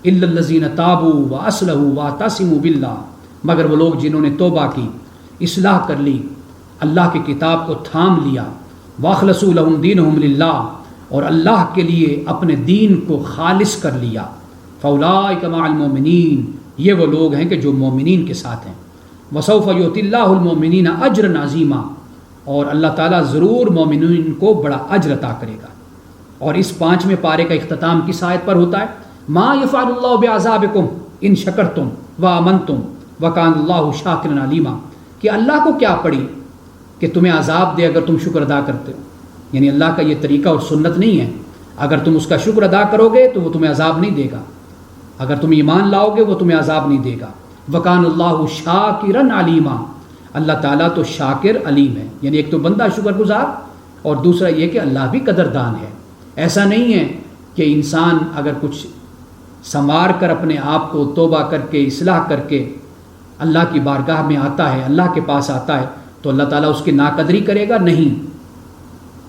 الا الذین تابوا واصلحوا واعتصموا باللہ، مگر وہ لوگ جنہوں نے توبہ کی، اصلاح کر لی، اللہ کی کتاب کو تھام لیا، واخلصوا لهم دینہم للہ، اور اللہ کے لیے اپنے دین کو خالص کر لیا، فاولئک مع المؤمنین، یہ وہ لوگ ہیں کہ جو مومنین کے ساتھ ہیں۔ وسوف یؤتی اللہ المؤمنین اجرا عظیما، اور اللہ تعالیٰ ضرور مومنین کو بڑا اجر عطا کرے گا۔ اور اس 5ویں پارے کا اختتام کس آیت پر ہوتا ہے؟ ما یفعل اللہ بعذابکم ان شکرتم وآمنتم وکان اللہ شاکرا علیما، کہ اللہ کو کیا پڑی کہ تمہیں عذاب دے اگر تم شکر ادا کرتے ہو۔ یعنی اللہ کا یہ طریقہ اور سنت نہیں ہے، اگر تم اس کا شکر ادا کرو گے تو وہ تمہیں عذاب نہیں دے گا، اگر تم ایمان لاؤ گے وہ تمہیں عذاب نہیں دے گا۔ وکان اللہ شاکرا علیما، اللہ تعالیٰ تو شاکر علیم ہے، یعنی ایک تو بندہ شکر گزار اور دوسرا یہ کہ اللہ بھی قدردان ہے۔ ایسا نہیں ہے کہ انسان اگر کچھ سنوار کر اپنے آپ کو توبہ کر کے اصلاح کر کے اللہ کی بارگاہ میں آتا ہے، اللہ کے پاس آتا ہے تو اللہ تعالیٰ اس کی ناقدری کرے گا؟ نہیں،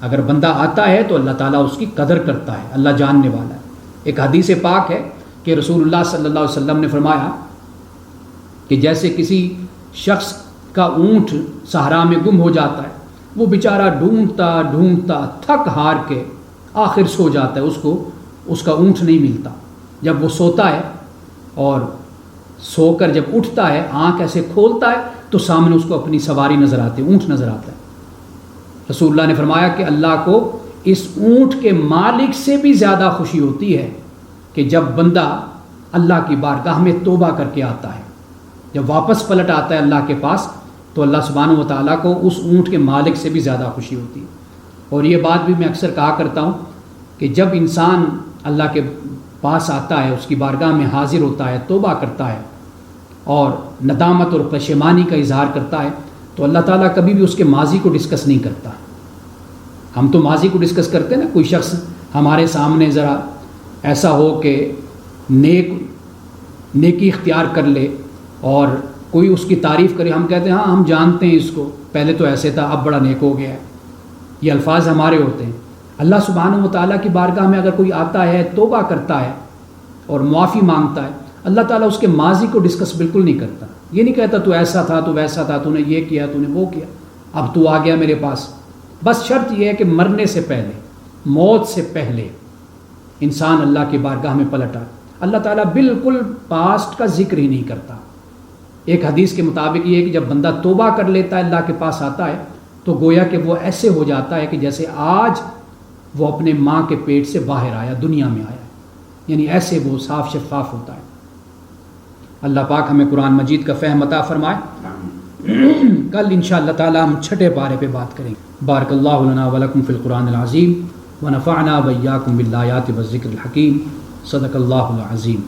اگر بندہ آتا ہے تو اللہ تعالیٰ اس کی قدر کرتا ہے، اللہ جاننے والا ہے۔ ایک حدیث پاک ہے کہ رسول اللہ صلی اللہ علیہ وسلم نے فرمایا کہ جیسے کسی شخص کا اونٹ صحرا میں گم ہو جاتا ہے، وہ بیچارہ ڈھونڈتا ڈھونڈتا تھک ہار کے آخر سو جاتا ہے، اس کا اونٹ نہیں ملتا۔ جب وہ سوتا ہے اور سو کر جب اٹھتا ہے، آنکھ ایسے کھولتا ہے تو سامنے اس کو اپنی سواری نظر آتی ہے، اونٹ نظر آتا ہے۔ رسول اللہ نے فرمایا کہ اللہ کو اس اونٹ کے مالک سے بھی زیادہ خوشی ہوتی ہے کہ جب بندہ اللہ کی بارگاہ میں توبہ کر کے آتا ہے، جب واپس پلٹ آتا ہے اللہ کے پاس، تو اللہ سبحانہ و تعالیٰ کو اس اونٹ کے مالک سے بھی زیادہ خوشی ہوتی ہے۔ اور یہ بات بھی میں اکثر کہا کرتا ہوں کہ جب انسان اللہ کے پاس آتا ہے، اس کی بارگاہ میں حاضر ہوتا ہے، توبہ کرتا ہے اور ندامت اور پشیمانی کا اظہار کرتا ہے، تو اللہ تعالیٰ کبھی بھی اس کے ماضی کو ڈسکس نہیں کرتا. ہم تو ماضی کو ڈسکس کرتے ہیں نا. کوئی شخص ہمارے سامنے ذرا ایسا ہو کہ نیکی اختیار کر لے اور کوئی اس کی تعریف کرے, ہم کہتے ہیں ہاں ہم جانتے ہیں اس کو, پہلے تو ایسے تھا اب بڑا نیک ہو گیا ہے. یہ الفاظ ہمارے ہوتے ہیں. اللہ سبحانہ و تعالیٰ کی بارگاہ میں اگر کوئی آتا ہے, توبہ کرتا ہے اور معافی مانگتا ہے, اللہ تعالیٰ اس کے ماضی کو ڈسکس بالکل نہیں کرتا. یہ نہیں کہتا تو ایسا تھا تو ویسا تھا, تو نے یہ کیا تو نے وہ کیا, اب تو آ گیا میرے پاس. بس شرط یہ ہے کہ مرنے سے پہلے, موت سے پہلے انسان اللہ کی بارگاہ میں پلٹا. اللہ تعالیٰ بالکل پاسٹ کا ذکر ہی نہیں کرتا. ایک حدیث کے مطابق یہ ہے کہ جب بندہ توبہ کر لیتا ہے, اللہ کے پاس آتا ہے, تو گویا کہ وہ ایسے ہو جاتا ہے کہ جیسے آج وہ اپنے ماں کے پیٹ سے باہر آیا, دنیا میں آیا. یعنی ایسے وہ صاف شفاف ہوتا ہے. اللہ پاک ہمیں قرآن مجید کا فہم عطا فرمائے. کل انشاءاللہ تعالی ہم 6 پارے پہ بات کریں گے. بارک اللہ لنا ولکم فی القرآن العظیم ونفعنا وإیاکم بالآیات والذکر الحکیم. صدق اللہ العظیم.